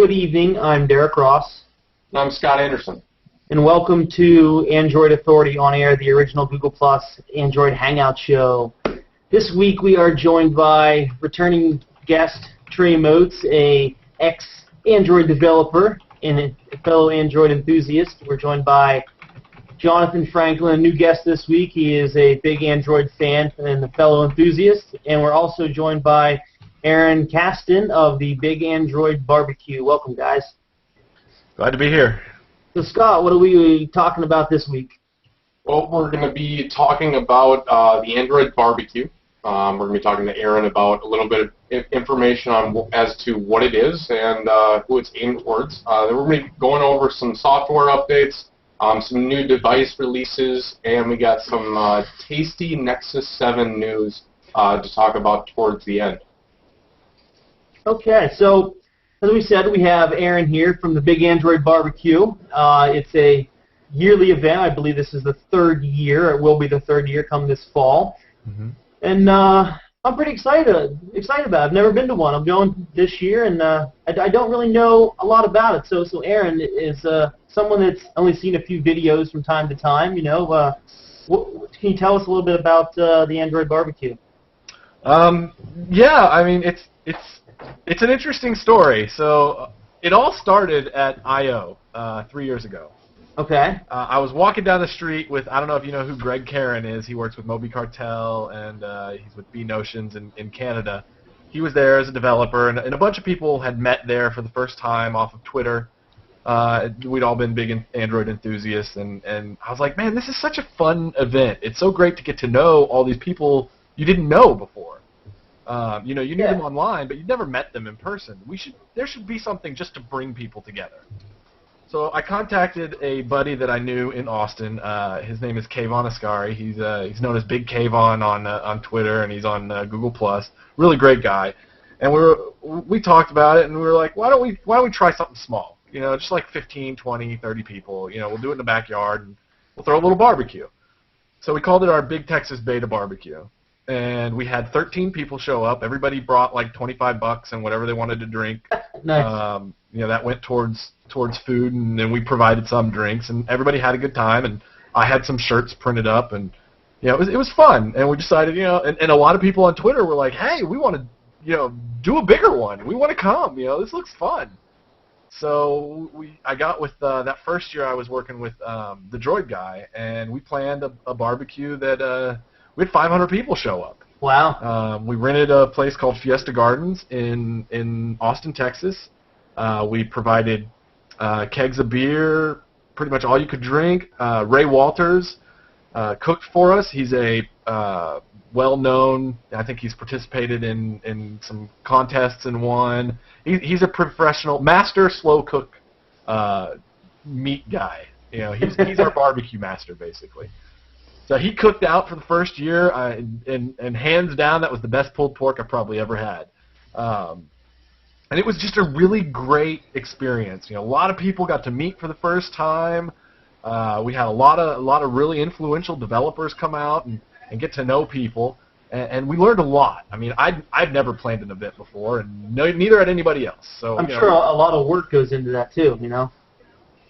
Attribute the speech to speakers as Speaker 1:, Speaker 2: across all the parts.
Speaker 1: Good evening, I'm Derek Ross.
Speaker 2: And I'm Scott Anderson.
Speaker 1: And welcome to Android Authority on Air, the original Google Plus Android Hangout show. This week we are joined by returning guest Trey Motes, a ex-Android developer and a fellow Android enthusiast. We're joined by Jonathan Franklin, a new guest this week. He is a big Android fan and a fellow enthusiast. And we're also joined by Aaron Caston of the Big Android BBQ. Welcome, guys.
Speaker 3: Glad to be here.
Speaker 1: So, Scott, what are we talking about this week?
Speaker 2: Well, we're going to be talking about the Android BBQ. We're going to be talking to Aaron about a little bit of information on as to what it is and who it's aimed towards. Then we're going to be going over some software updates, some new device releases, and we got some tasty Nexus 7 news to talk about towards the end.
Speaker 1: Okay, so as we said, we have Aaron here from the Big Android BBQ. It's a yearly event. I believe this is the third year. It will be the third year come this fall. Mm-hmm. And I'm pretty excited about it. I've never been to one. I'm going this year, and I don't really know a lot about it. So Aaron is someone that's only seen a few videos from time to time. You know, can you tell us a little bit about the Android BBQ?
Speaker 3: Yeah, I mean it's an interesting story. So it all started at I/O 3 years ago.
Speaker 1: Okay.
Speaker 3: I was walking down the street with, I don't know if you know who Greg Karen is. He works with Moby Cartel, and he's with B-Notions in Canada. He was there as a developer, and a bunch of people had met there for the first time off of Twitter. We'd all been big Android enthusiasts, and I was like, man, this is such a fun event. It's so great to get to know all these people you didn't know before. You know, you knew them online, but you'd never met them in person. There should be something just to bring people together. So I contacted a buddy that I knew in Austin. His name is Kayvon Ascari. He's known as Big Kayvon on Twitter, and he's on Google Plus. Really great guy. And we talked about it, and we were like, why don't we try something small? You know, just like 15, 20, 30 people. You know, we'll do it in the backyard, and we'll throw a little barbecue. So we called it our Big Texas Beta Barbecue. And we had 13 people show up. Everybody brought like $25 and whatever they wanted to drink.
Speaker 1: Nice.
Speaker 3: You know, that went towards food, and then we provided some drinks, and everybody had a good time. And I had some shirts printed up, and you know, it was fun. And we decided, you know, and a lot of people on Twitter were like, hey, we want to, you know, do a bigger one. We want to come. You know, this looks fun. So I got with that first year I was working with the Droid guy, and we planned a barbecue that we had 500 people show up.
Speaker 1: Wow.
Speaker 3: We rented a place called Fiesta Gardens in Austin, Texas. We provided kegs of beer, pretty much all you could drink. Ray Walters cooked for us. He's a well-known, I think he's participated in some contests and won. He's a professional, master slow cook meat guy. You know, he's our barbecue master, basically. So he cooked out for the first year, and hands down, that was the best pulled pork I probably ever had. And it was just a really great experience. You know, a lot of people got to meet for the first time. We had a lot of really influential developers come out and get to know people, and we learned a lot. I mean, I'd never planned an event before, and neither had anybody else. So
Speaker 1: I'm sure a lot of work goes into that too. You know.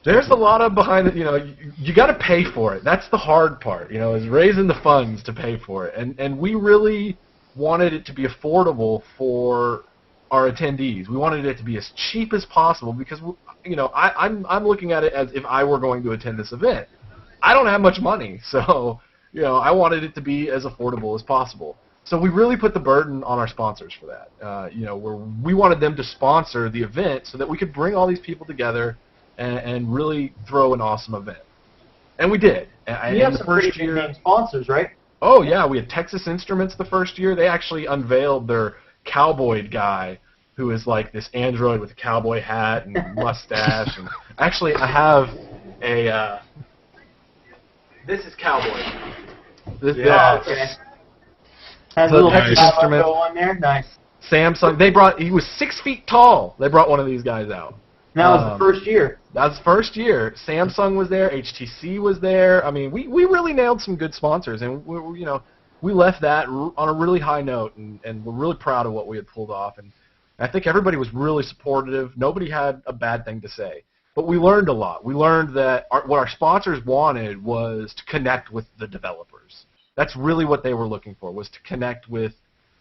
Speaker 3: There's a lot of behind it, you know, you got to pay for it. That's the hard part, you know, is raising the funds to pay for it. And we really wanted it to be affordable for our attendees. We wanted it to be as cheap as possible because, you know, I'm looking at it as if I were going to attend this event. I don't have much money, so, you know, I wanted it to be as affordable as possible. So we really put the burden on our sponsors for that. You know, we wanted them to sponsor the event so that we could bring all these people together and really throw an awesome event. And we did.
Speaker 1: And you have some pretty big name sponsors, right?
Speaker 3: Oh, yeah. We had Texas Instruments the first year. They actually unveiled their cowboy guy, who is like this android with a cowboy hat and mustache. And actually, I have a... this is Cowboy.
Speaker 1: Okay. Has a little instrument on there. Nice.
Speaker 3: Samsung. He was 6 feet tall. They brought one of these guys out.
Speaker 1: That was the first year.
Speaker 3: That was the first year. Samsung was there. HTC was there. I mean, we really nailed some good sponsors, and we left that on a really high note, and we're really proud of what we had pulled off. And And I think everybody was really supportive. Nobody had a bad thing to say. But we learned a lot. We learned that what our sponsors wanted was to connect with the developers. That's really what they were looking for, was to connect with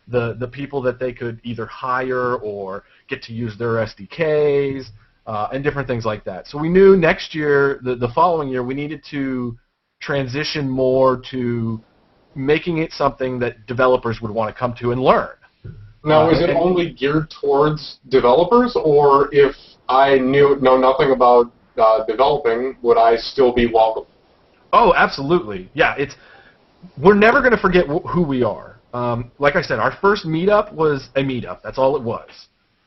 Speaker 3: the people that they could either hire or get to use their SDKs and different things like that. So we knew next year, the following year, we needed to transition more to making it something that developers would want to come to and learn.
Speaker 2: Now, is it only geared towards developers, or if I know nothing about developing, would I still be welcome?
Speaker 3: Oh, absolutely. Yeah, we're never going to forget who we are. Like I said, our first meetup was a meetup. That's all it was.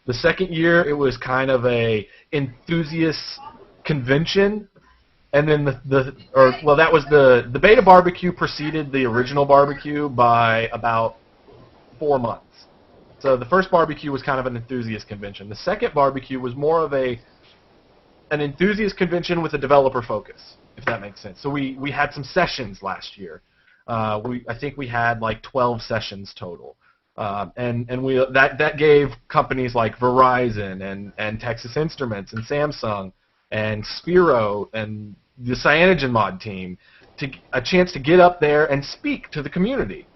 Speaker 3: The second year, it was kind of a enthusiast convention, and then that was the beta barbecue preceded the original barbecue by about 4 months. So the first barbecue was kind of an enthusiast convention. The second barbecue was more of an enthusiast convention with a developer focus, if that makes sense. So we had some sessions last year. I think we had like 12 sessions total, and that gave companies like Verizon and Texas Instruments and Samsung and Spiro and the CyanogenMod team a chance to get up there and speak to the community,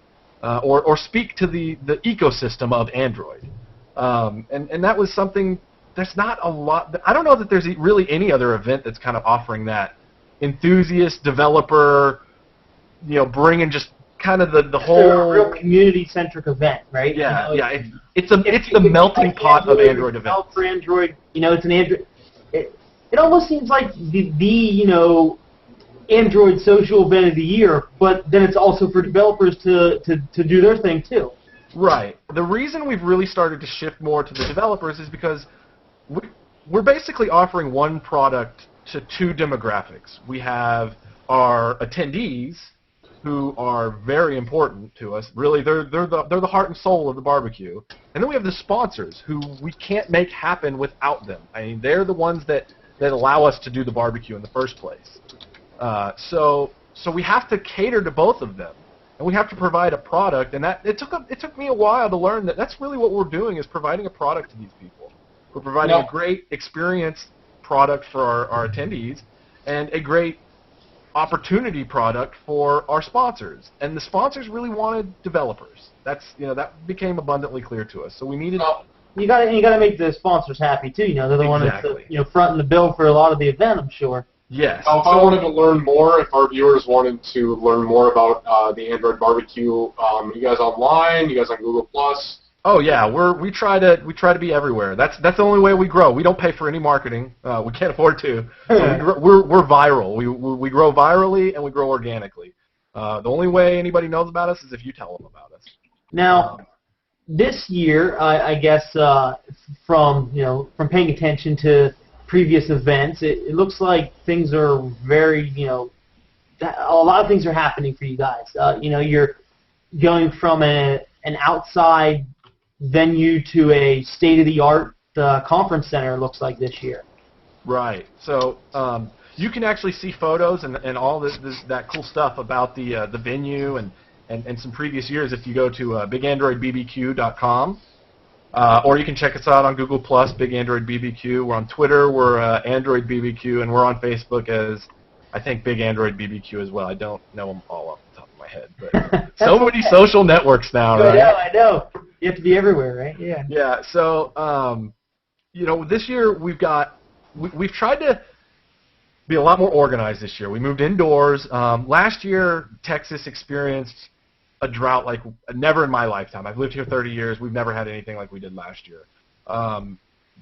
Speaker 3: or speak to the ecosystem of Android, and that was something that's not a lot. I don't know that there's really any other event that's kind of offering that enthusiast developer. Bringing just kind of the whole
Speaker 1: a real community-centric event, right?
Speaker 3: Yeah, it's the melting pot of Android events.
Speaker 1: For Android, it's an Android. It almost seems like the Android social event of the year, but then it's also for developers to do their thing too.
Speaker 3: Right. The reason we've really started to shift more to the developers is because we're basically offering one product to two demographics. We have our attendees, who are very important to us. Really, they're the heart and soul of the barbecue. And then we have the sponsors, who we can't make happen without them. I mean, they're the ones that allow us to do the barbecue in the first place. So we have to cater to both of them, and we have to provide a product. And it took me a while to learn that that's really what we're doing, is providing a product to these people. We're providing a great experience product for our attendees, and a great opportunity product for our sponsors, and the sponsors really wanted developers. That became abundantly clear to us. So we needed.
Speaker 1: You got to make the sponsors happy too. They're the ones that fronting the bill for a lot of the event, I'm sure.
Speaker 3: Yes.
Speaker 2: Now, if I wanted to learn more, if our viewers wanted to learn more about the Android barbecue, you guys online, you guys on Google Plus.
Speaker 3: Oh yeah, we try to be everywhere. That's the only way we grow. We don't pay for any marketing. We can't afford to. We're viral. We grow virally, and we grow organically. The only way anybody knows about us is if you tell them about us.
Speaker 1: Now, this year, I guess from paying attention to previous events, it looks like things are very a lot of things are happening for you guys. You're going from an outside venue to a state-of-the-art conference center, it looks like, this year.
Speaker 3: Right. So you can actually see photos and all that cool stuff about the venue and some previous years if you go to bigandroidbbq.com. Or you can check us out on Google+, Big Android BBQ. We're on Twitter, we're Android BBQ, and we're on Facebook as, I think, Big Android BBQ as well. I don't know them all off the top of my head, but so many social networks now, right?
Speaker 1: I know. You have to be everywhere, right? Yeah.
Speaker 3: Yeah. So, this year we've tried to be a lot more organized this year. We moved indoors. Last year, Texas experienced a drought like never in my lifetime. I've lived here 30 years. We've never had anything like we did last year.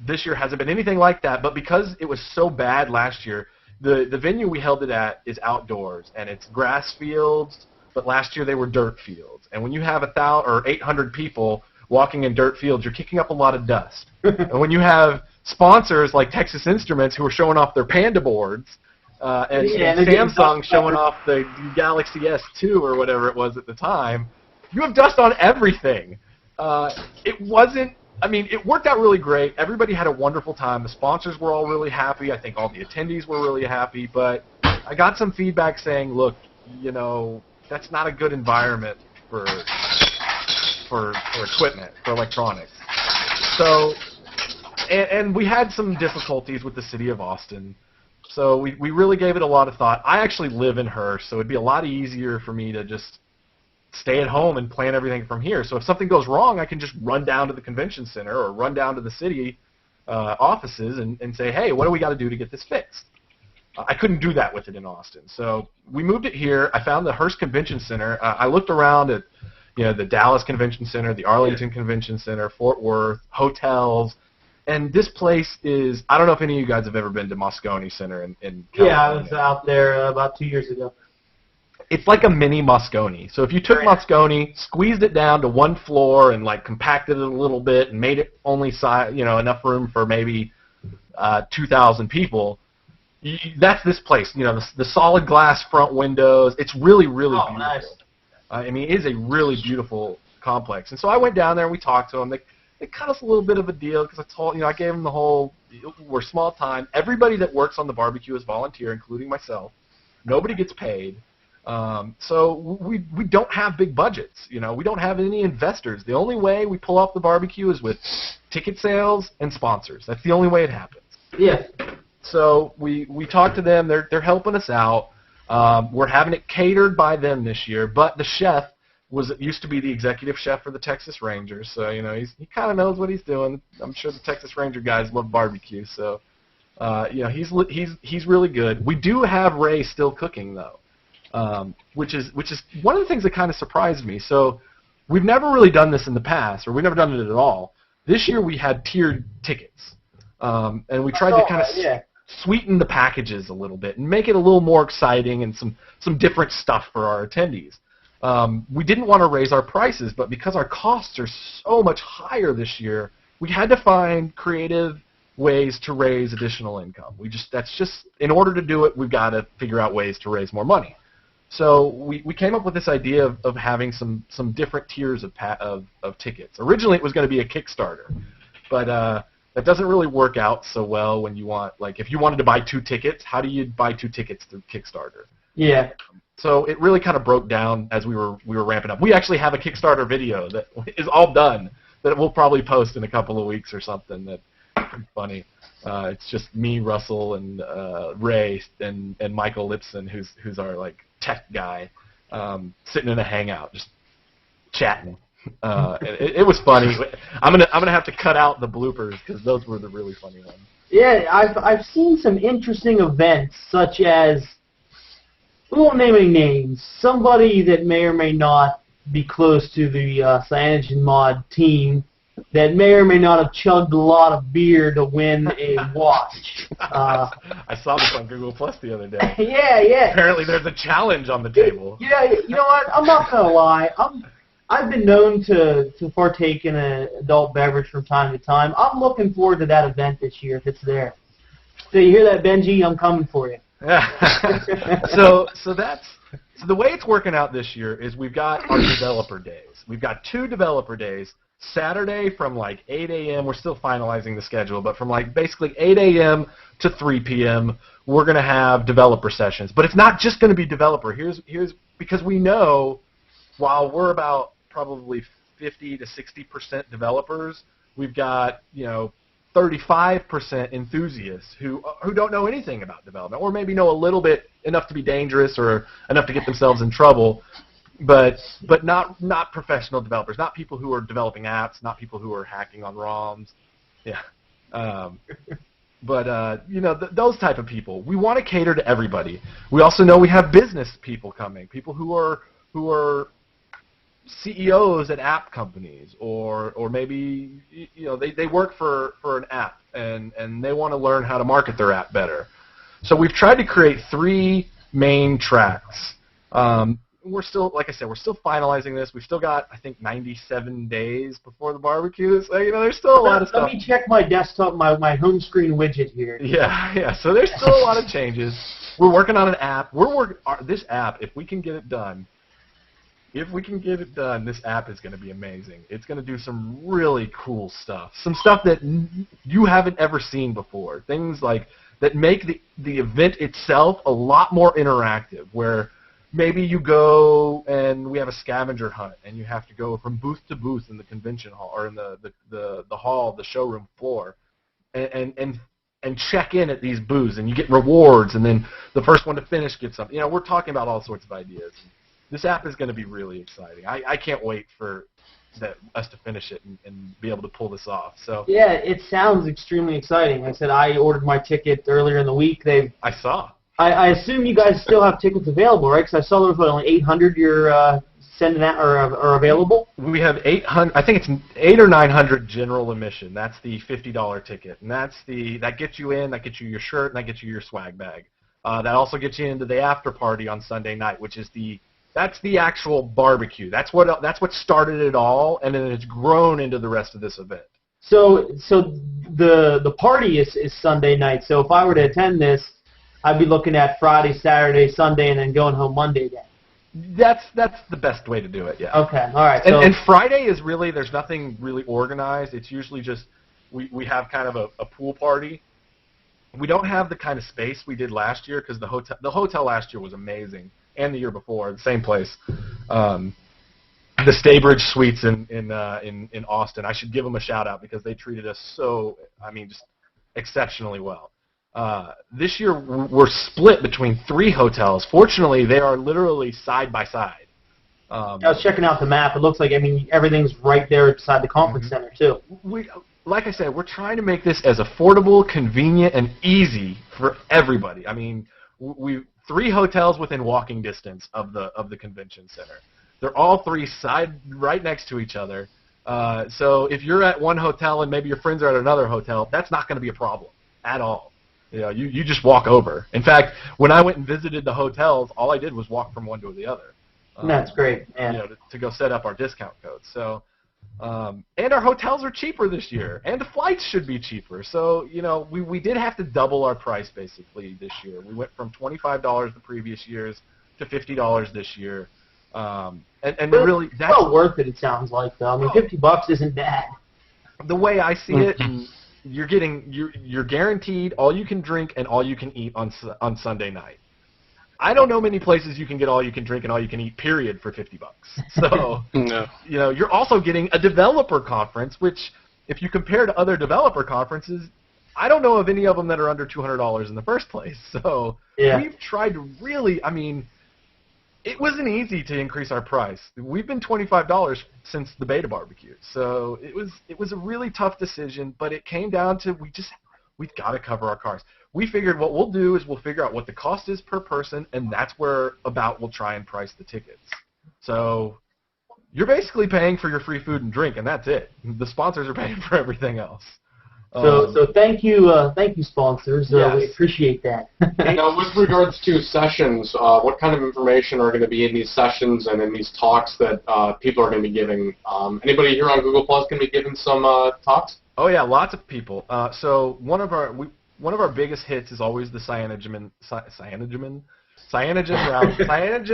Speaker 3: This year hasn't been anything like that, but because it was so bad last year, the venue we held it at is outdoors, and it's grass fields, but last year they were dirt fields. And when you have 800 people walking in dirt fields, you're kicking up a lot of dust. And when you have sponsors like Texas Instruments who are showing off their Panda boards, and Samsung showing off the Galaxy S2 or whatever it was at the time, you have dust on everything. It worked out really great. Everybody had a wonderful time. The sponsors were all really happy. I think all the attendees were really happy. But I got some feedback saying, look, that's not a good environment for equipment, for electronics. So, and we had some difficulties with the city of Austin. So we really gave it a lot of thought. I actually live in Hearst, so it'd be a lot easier for me to just stay at home and plan everything from here. So if something goes wrong, I can just run down to the convention center or run down to the city offices and say, hey, what do we got to do to get this fixed? I couldn't do that with it in Austin. So we moved it here. I found the Hearst Convention Center. I looked around at the Dallas Convention Center, the Arlington Convention Center, Fort Worth, hotels. And this place is, I don't know if any of you guys have ever been to Moscone Center in California.
Speaker 1: Yeah, I was out there about 2 years ago.
Speaker 3: It's like a mini Moscone. So if you took Moscone, squeezed it down to one floor and like compacted it a little bit and made it only enough room for maybe 2,000 people, that's this place. The solid glass front windows. It's really, really beautiful.
Speaker 1: Nice.
Speaker 3: I mean, it is a really beautiful complex. And so I went down there and we talked to them. They cut us a little bit of a deal because I gave them the whole, we're small time. Everybody that works on the barbecue is volunteer, including myself. Nobody gets paid. So we don't have big budgets. We don't have any investors. The only way we pull off the barbecue is with ticket sales and sponsors. That's the only way it happens.
Speaker 1: Yeah.
Speaker 3: So we talked to them. They're helping us out. We're having it catered by them this year, but the chef used to be the executive chef for the Texas Rangers, so he kind of knows what he's doing. I'm sure the Texas Ranger guys love barbecue, so he's really good. We do have Ray still cooking though, which is one of the things that kind of surprised me. So we've never really done this in the past, or we've never done it at all. This year we had tiered tickets, and we tried to kind of sweeten the packages a little bit and make it a little more exciting and some different stuff for our attendees. We didn't want to raise our prices, but because our costs are so much higher this year, we had to find creative ways to raise additional income. In order to do it, we've got to figure out ways to raise more money. So we came up with this idea of having some different tiers of tickets. Originally, it was going to be a Kickstarter, but that doesn't really work out so well when you want, if you wanted to buy 2 tickets, how do you buy 2 tickets through Kickstarter?
Speaker 1: Yeah.
Speaker 3: So it really kind of broke down as we were ramping up. We actually have a Kickstarter video that is all done that we'll probably post in a couple of weeks or something. That's pretty funny. It's just me, Russell, and Ray, and Michael Lipson, who's our tech guy, sitting in a hangout, just chatting. It was funny. I'm gonna have to cut out the bloopers because those were the really funny ones.
Speaker 1: Yeah, I've seen some interesting events such as, we won't name any names, somebody that may or may not be close to the CyanogenMod team that may or may not have chugged a lot of beer to win a watch.
Speaker 3: I saw this on Google Plus the other day.
Speaker 1: Yeah.
Speaker 3: Apparently there's a challenge on the table.
Speaker 1: Yeah, you know what? I'm not going to lie. I've been known to partake in an adult beverage from time to time. I'm looking forward to that event this year if it's there. So you hear that, Benji? I'm coming for you.
Speaker 3: So the way it's working out this year is we've got our developer days. We've got 2 developer days. Saturday from 8 a.m. We're still finalizing the schedule, but from basically 8 a.m. to 3 p.m. we're going to have developer sessions. But it's not just going to be developer. Here's because we know while we're about probably 50 to 60% developers, we've got 35% enthusiasts who don't know anything about development, or maybe know a little bit, enough to be dangerous or enough to get themselves in trouble, but not professional developers, not people who are developing apps, not people who are hacking on ROMs. Yeah. Those type of people. We want to cater to everybody. We also know we have business people coming, people who are CEOs at app companies, or maybe they work for an app and they want to learn how to market their app better. So we've tried to create 3 main tracks. We're still, like I said, we're still finalizing this. We've still got, I think, 97 days before the barbecue. So there's still a lot of stuff.
Speaker 1: Let me check my desktop, my home screen widget here.
Speaker 3: Yeah. So there's still a lot of changes. We're working on an app. This app, if we can get it done, this app is going to be amazing. It's going to do some really cool stuff. Some stuff that you haven't ever seen before. Things that make the event itself a lot more interactive, where maybe you go and we have a scavenger hunt, and you have to go from booth to booth in the convention hall or in the hall, the showroom floor, and check in at these booths, and you get rewards, and then the first one to finish gets something. You know, we're talking about all sorts of ideas. This app is going to be really exciting. I can't wait for us to finish it and be able to pull this off. So
Speaker 1: yeah, it sounds extremely exciting. Like I said, I ordered my ticket earlier in the week.
Speaker 3: I saw.
Speaker 1: I assume you guys still have tickets available, right? Because I saw there was only 800 you're sending out or are available.
Speaker 3: We have 800. I think it's 800 or 900 general admission. That's the $50 ticket, and that gets you in. That gets you your shirt, and that gets you your swag bag. That also gets you into the after party on Sunday night, which is that's the actual barbecue. That's what started it all, and then it's grown into the rest of this event.
Speaker 1: So the party is Sunday night. So if I were to attend this, I'd be looking at Friday, Saturday, Sunday, and then going home Monday then.
Speaker 3: That's the best way to do it, yeah.
Speaker 1: Okay, all right.
Speaker 3: And Friday is really, there's nothing really organized. It's usually just we have kind of a pool party. We don't have the kind of space we did last year because the hotel last year was amazing, and the year before, the same place. The Staybridge Suites in Austin. I should give them a shout out because they treated us so, just exceptionally well. This year we're split between 3 hotels. Fortunately, they are literally side by side.
Speaker 1: I was checking out the map. It looks like everything's right there beside the conference center too.
Speaker 3: Like I said, we're trying to make this as affordable, convenient, and easy for everybody. 3 hotels within walking distance of the convention center. They're all 3 right next to each other. So if you're at one hotel and maybe your friends are at another hotel, that's not going to be a problem at all. You just walk over. In fact, when I went and visited the hotels, all I did was walk from one to the other.
Speaker 1: That's great. Yeah.
Speaker 3: To go set up our discount codes. So, and our hotels are cheaper this year, and the flights should be cheaper. So, we did have to double our price basically this year. We went from $25 the previous years to $50 this year. And really, that's
Speaker 1: well worth it. It sounds like though. $50 isn't bad.
Speaker 3: The way I see it. You're guaranteed all you can drink and all you can eat on Sunday night. I don't know many places you can get all you can drink and all you can eat, period, for $50. So
Speaker 4: no.
Speaker 3: You're also getting a developer conference, which if you compare to other developer conferences, I don't know of any of them that are under $200 in the first place. So we've tried to really, it wasn't easy to increase our price. We've been $25 since the beta barbecue. So it was a really tough decision, but it came down to we've got to cover our costs. We figured what we'll do is we'll figure out what the cost is per person, and that's where we'll try and price the tickets. So you're basically paying for your free food and drink, and that's it. The sponsors are paying for everything else.
Speaker 1: So thank you sponsors.
Speaker 3: Yes.
Speaker 1: We appreciate that.
Speaker 2: Now, with regards to sessions, what kind of information are going to be in these sessions and in these talks that people are going to be giving? Anybody here on Google Plus going to be giving some talks?
Speaker 3: Oh yeah, lots of people. So one of our biggest hits is always the Cyanogen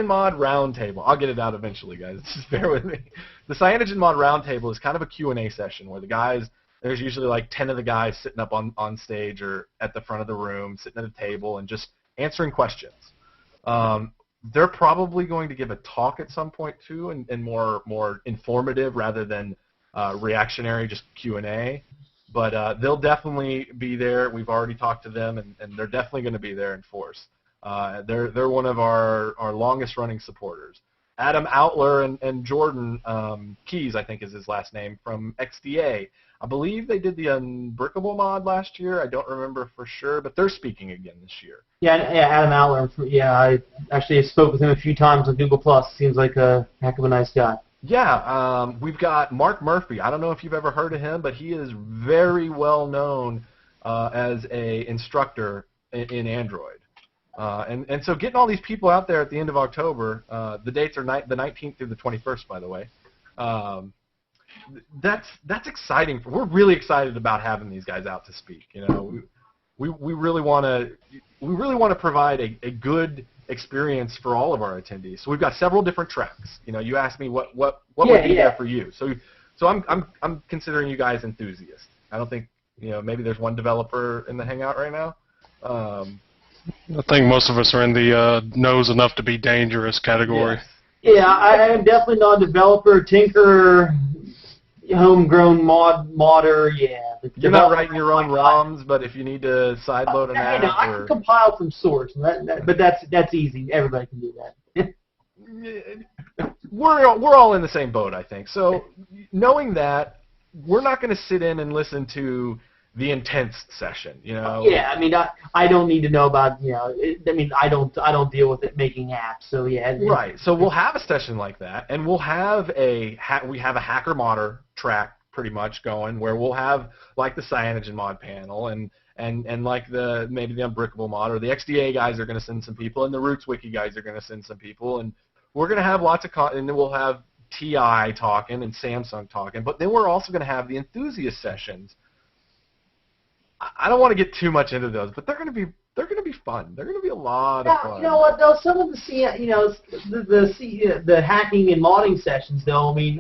Speaker 3: Mod Roundtable. I'll get it out eventually, guys. Just bear with me. The Cyanogen Mod Roundtable is kind of a Q&A session where there's usually like 10 of the guys sitting up on stage or at the front of the room, sitting at a table and just answering questions. They're probably going to give a talk at some point too, and more informative rather than reactionary, just Q&A. But they'll definitely be there. We've already talked to them, and they're definitely going to be there in force. They're one of our longest running supporters. Adam Outler and Jordan Keys, I think is his last name, from XDA. I believe they did the Unbreakable mod last year. I don't remember for sure, but they're speaking again this year.
Speaker 1: Yeah, Adam Outler. Yeah, I actually spoke with him a few times on Google Plus. Seems like a heck of a nice guy.
Speaker 3: Yeah, we've got Marc Murphy. I don't know if you've ever heard of him, but he is very well known as a instructor in Android. And so getting all these people out there at the end of October, the dates are the 19th through the 21st, by the way. That's exciting. We're really excited about having these guys out to speak. We really want to provide a good experience for all of our attendees. So we've got several different tracks. You asked me what would be there for you. So I'm considering you guys enthusiasts. I don't think maybe there's one developer in the Hangout right now.
Speaker 4: I think most of us are in the knows enough to be dangerous category.
Speaker 1: Yes. Yeah, I am definitely not a developer, tinkerer, homegrown modder. Yeah.
Speaker 3: You're not writing your own ROMs, but if you need to sideload an app,
Speaker 1: I can compile from source, but that's easy. Everybody can do
Speaker 3: that. We're all in the same boat, I think. So knowing that, we're not going to sit in and listen to the intense session, you know.
Speaker 1: Yeah, I mean, I don't need to know about, you know. I mean, I don't deal with it making apps, so yeah.
Speaker 3: Right. So we'll have a session like that, and we'll have we have a hacker modder track pretty much going, where we'll have like the cyanogen mod panel and like maybe the Unbrickable mod, or the XDA guys are going to send some people, and the Roots Wiki guys are going to send some people, and we're going to have lots of and then we'll have TI talking and Samsung talking, but then we're also going to have the enthusiast sessions. I don't want to get too much into those, but they're going to be fun. They're going to be a lot of fun.
Speaker 1: You know what though? Some of the hacking and modding sessions though. I mean,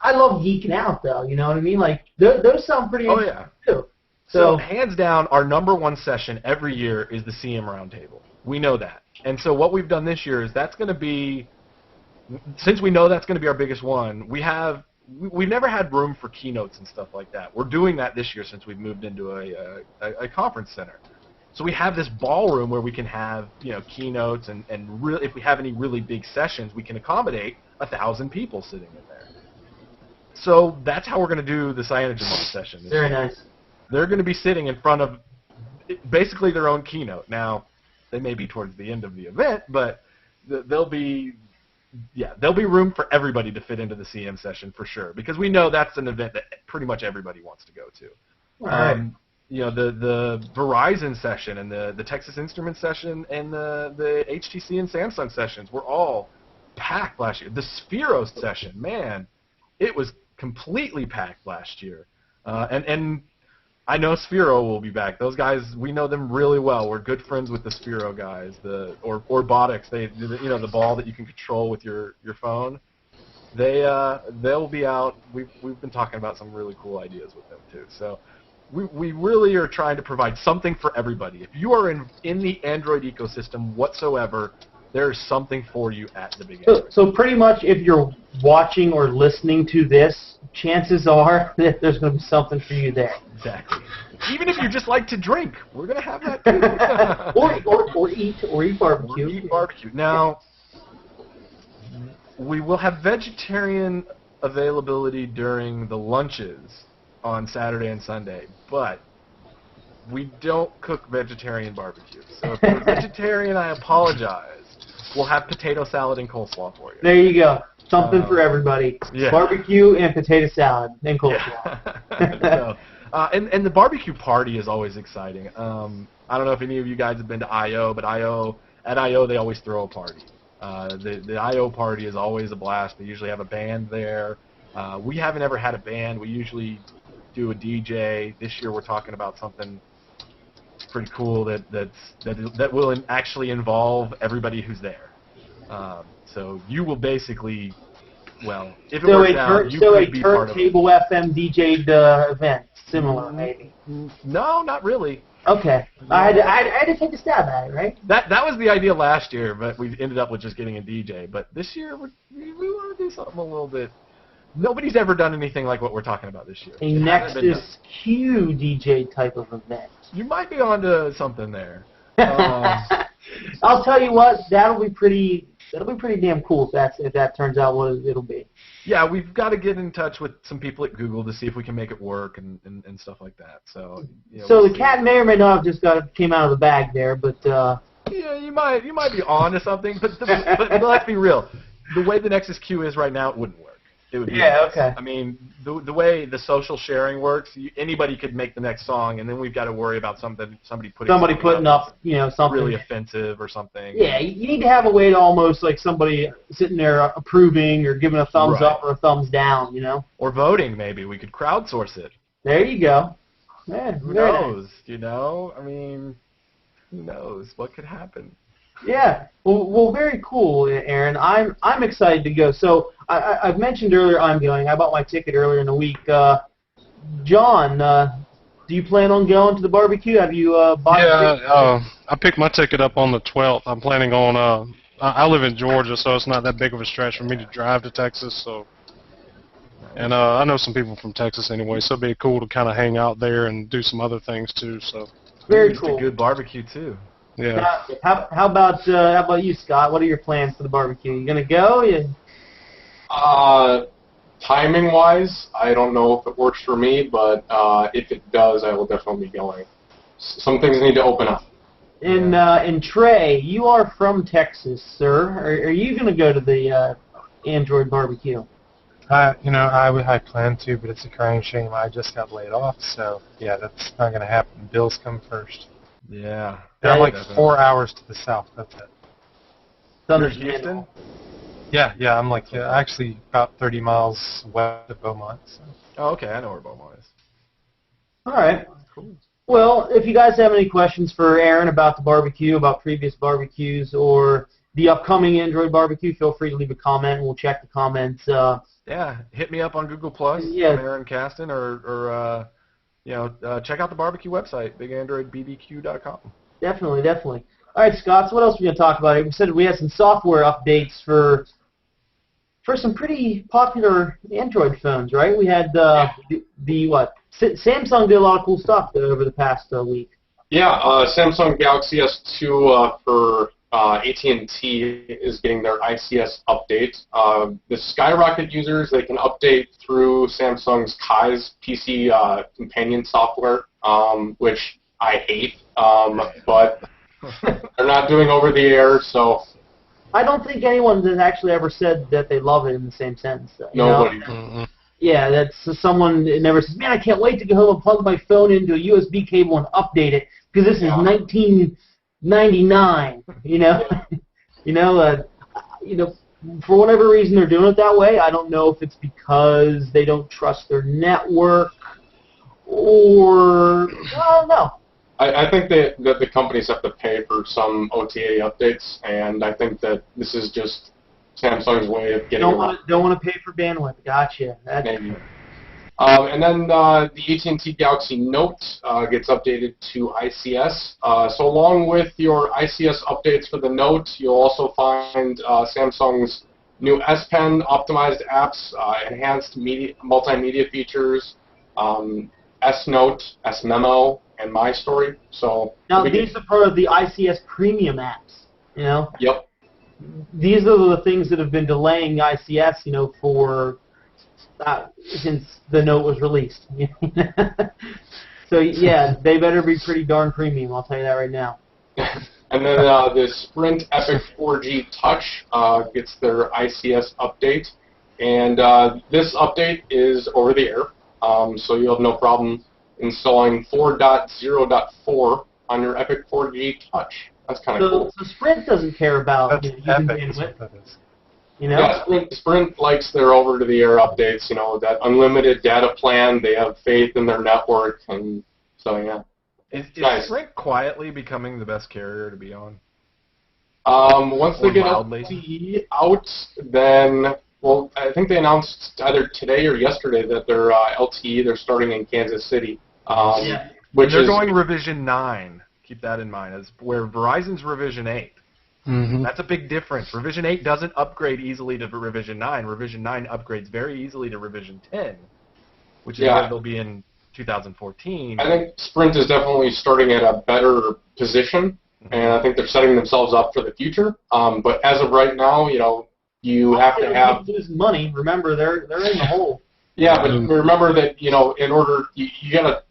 Speaker 1: I love geeking out though. You know what I mean? Like those sound pretty interesting too.
Speaker 3: So hands down, our #1 session every year is the CM Roundtable. We know that, and so what we've done this year is that's going to be, since we know that's going to be our biggest one, we've never had room for keynotes and stuff like that. We're doing that this year since we've moved into a conference center. So we have this ballroom where we can have, you know, keynotes and really, if we have any really big sessions, we can accommodate 1,000 people sitting in there. So that's how we're going to do the Cyanogen session.
Speaker 1: Very nice.
Speaker 3: They're going to be sitting in front of basically their own keynote. Now, they may be towards the end of the event, but there'll be room for everybody to fit into the CM session for sure, because we know that's an event that pretty much everybody wants to go to.
Speaker 1: Right.
Speaker 3: You know, the Verizon session and the Texas Instruments session and the HTC and Samsung sessions were all packed last year. The Spheros session, man, it was completely packed last year. And I know Sphero will be back. Those guys, we know them really well. We're good friends with the Sphero guys, or Botics. You know, the ball that you can control with your phone. They'll be out. We've been talking about some really cool ideas with them too. So we really are trying to provide something for everybody. If you are in the Android ecosystem whatsoever, there is something for you at the beginning.
Speaker 1: So pretty much, if you're watching or listening to this, chances are that there's going to be something for you there.
Speaker 3: Exactly. Even if you just like to drink, we're going to have that too.
Speaker 1: or eat barbecue.
Speaker 3: Or eat barbecue. Now, we will have vegetarian availability during the lunches on Saturday and Sunday, but we don't cook vegetarian barbecue. So if you're vegetarian, I apologize. We'll have potato salad and coleslaw for you.
Speaker 1: There you go. Something for everybody. Yeah. Barbecue and potato salad and coleslaw.
Speaker 3: Yeah. And the barbecue party is always exciting. I don't know if any of you guys have been to I.O., but at I.O. they always throw a party. The I.O. party is always a blast. They usually have a band there. We haven't ever had a band. We usually do a DJ. This year we're talking about something pretty cool that will actually involve everybody who's there. So you will basically, well, if it works out, you could be part of it.
Speaker 1: So a turntable FM DJ'd event, similar maybe?
Speaker 3: No, not really.
Speaker 1: Okay. I had to take a stab at it, right?
Speaker 3: That was the idea last year, but we ended up with just getting a DJ. But this year we want to do something a little bit. Nobody's ever done anything like what we're talking about this year.
Speaker 1: A Nexus Q DJ type of event.
Speaker 3: You might be onto something there.
Speaker 1: I'll tell you what, that'll be pretty damn cool if that turns out what it'll be.
Speaker 3: Yeah, we've got to get in touch with some people at Google to see if we can make it work and stuff like that. So
Speaker 1: so the cat may or may not have just came out of the bag there, but
Speaker 3: yeah, you might be onto something. But let's be real, the way the Nexus Q is right now, it wouldn't work. It would be
Speaker 1: okay.
Speaker 3: I mean, the way the social sharing works, anybody could make the next song, and then we've got to worry about somebody putting
Speaker 1: up something
Speaker 3: really offensive or something.
Speaker 1: Yeah, you need to have a way to almost like somebody sitting there approving or giving a thumbs up or a thumbs down,
Speaker 3: or voting. Maybe we could crowdsource it.
Speaker 1: There you go. Yeah,
Speaker 3: who knows? I mean, who knows what could happen?
Speaker 1: Yeah, well, very cool, Aaron. I'm excited to go. So I've mentioned earlier I'm going. I bought my ticket earlier in the week. John, Do you plan on going to the barbecue? Have you bought a ticket?
Speaker 4: I picked my ticket up on the 12th. I'm planning on. I live in Georgia, so it's not that big of a stretch for me to drive to Texas. So, and I know some people from Texas anyway, so it'd be cool to kind of hang out there and do some other things too. So.
Speaker 1: Very
Speaker 3: It's
Speaker 1: cool.
Speaker 3: a good barbecue too.
Speaker 4: Yeah.
Speaker 1: How about you, Scott? What are your plans for the barbecue? You gonna go?
Speaker 2: Timing-wise, I don't know if it works for me, but if it does, I will definitely be going. Some things need to open up.
Speaker 1: And Trey, you are from Texas, sir. Are you gonna go to the Android barbecue?
Speaker 5: I plan to, but it's a crying shame. I just got laid off, so yeah, that's not gonna happen. Bills come first.
Speaker 3: Yeah.
Speaker 5: And I'm like
Speaker 3: Definitely.
Speaker 5: 4 hours to the south. That's it.
Speaker 1: It's
Speaker 3: You're in
Speaker 1: understandable.
Speaker 3: Houston?
Speaker 5: Yeah, I'm like actually about 30 miles west of Beaumont. So.
Speaker 3: Oh, okay. I know where Beaumont is.
Speaker 1: All right.
Speaker 3: Cool.
Speaker 1: Well, if you guys have any questions for Aaron about the barbecue, about previous barbecues, or the upcoming Android barbecue, feel free to leave a comment, and we'll check the comments.
Speaker 3: Yeah, hit me up on Google Plus,
Speaker 1: Yeah.
Speaker 3: Aaron Caston, or check out the barbecue website, bigandroidbbq.com.
Speaker 1: Definitely. All right, Scott, so what else are we going to talk about? We said we had some software updates for some pretty popular Android phones, right? We had Samsung did a lot of cool stuff over the past week.
Speaker 2: Yeah, Samsung Galaxy S2 for AT&T is getting their ICS update. The Skyrocket users, they can update through Samsung's Kai's PC companion software, which I hate, but they're not doing over the air, so...
Speaker 1: I don't think anyone has actually ever said that they love it in the same sentence.
Speaker 2: Nobody.
Speaker 1: Yeah, that's someone that never says, man, I can't wait to go home and plug my phone into a USB cable and update it, because this is 1999, for whatever reason they're doing it that way. I don't know if it's because they don't trust their network or, I don't know.
Speaker 2: I think that the companies have to pay for some OTA updates, and I think that this is just Samsung's way of getting around.
Speaker 1: Don't want to pay for bandwidth. Gotcha.
Speaker 2: Maybe. And then the AT&T Galaxy Note gets updated to ICS. So along with your ICS updates for the Note, you'll also find Samsung's new S Pen optimized apps, enhanced multimedia features, S Note, S Memo, and My Story. So
Speaker 1: now these are part of the ICS premium apps.
Speaker 2: Yep. These
Speaker 1: are the things that have been delaying ICS, for since the Note was released. So yeah, they better be pretty darn premium. I'll tell you that right now.
Speaker 2: And then the Sprint Epic 4G Touch gets their ICS update, and this update is over the air, so you'll have no problem installing 4.0.4 on your Epic 4G Touch. That's kind of cool.
Speaker 1: So Sprint doesn't care about using bandwidth.
Speaker 2: Yeah, Sprint likes their over-to-the-air updates. That unlimited data plan. They have faith in their network, and so yeah.
Speaker 3: Is
Speaker 2: nice.
Speaker 3: Sprint quietly becoming the best carrier to be on?
Speaker 2: Once they get
Speaker 3: mildly?
Speaker 2: LTE out, then I think they announced either today or yesterday that their LTE they're starting in Kansas City. Which
Speaker 3: they're
Speaker 2: is
Speaker 3: going revision 9. Keep that in mind. As where Verizon's revision 8.
Speaker 4: Mm-hmm.
Speaker 3: That's a big difference. Revision 8 doesn't upgrade easily to Revision 9. Revision 9 upgrades very easily to Revision 10, which is where they'll be in 2014.
Speaker 2: I think Sprint is definitely starting at a better position, and I think they're setting themselves up for the future. But as of right now, you have to have
Speaker 1: losing money. Remember, they're in the hole.
Speaker 2: Yeah, but remember that in order you gotta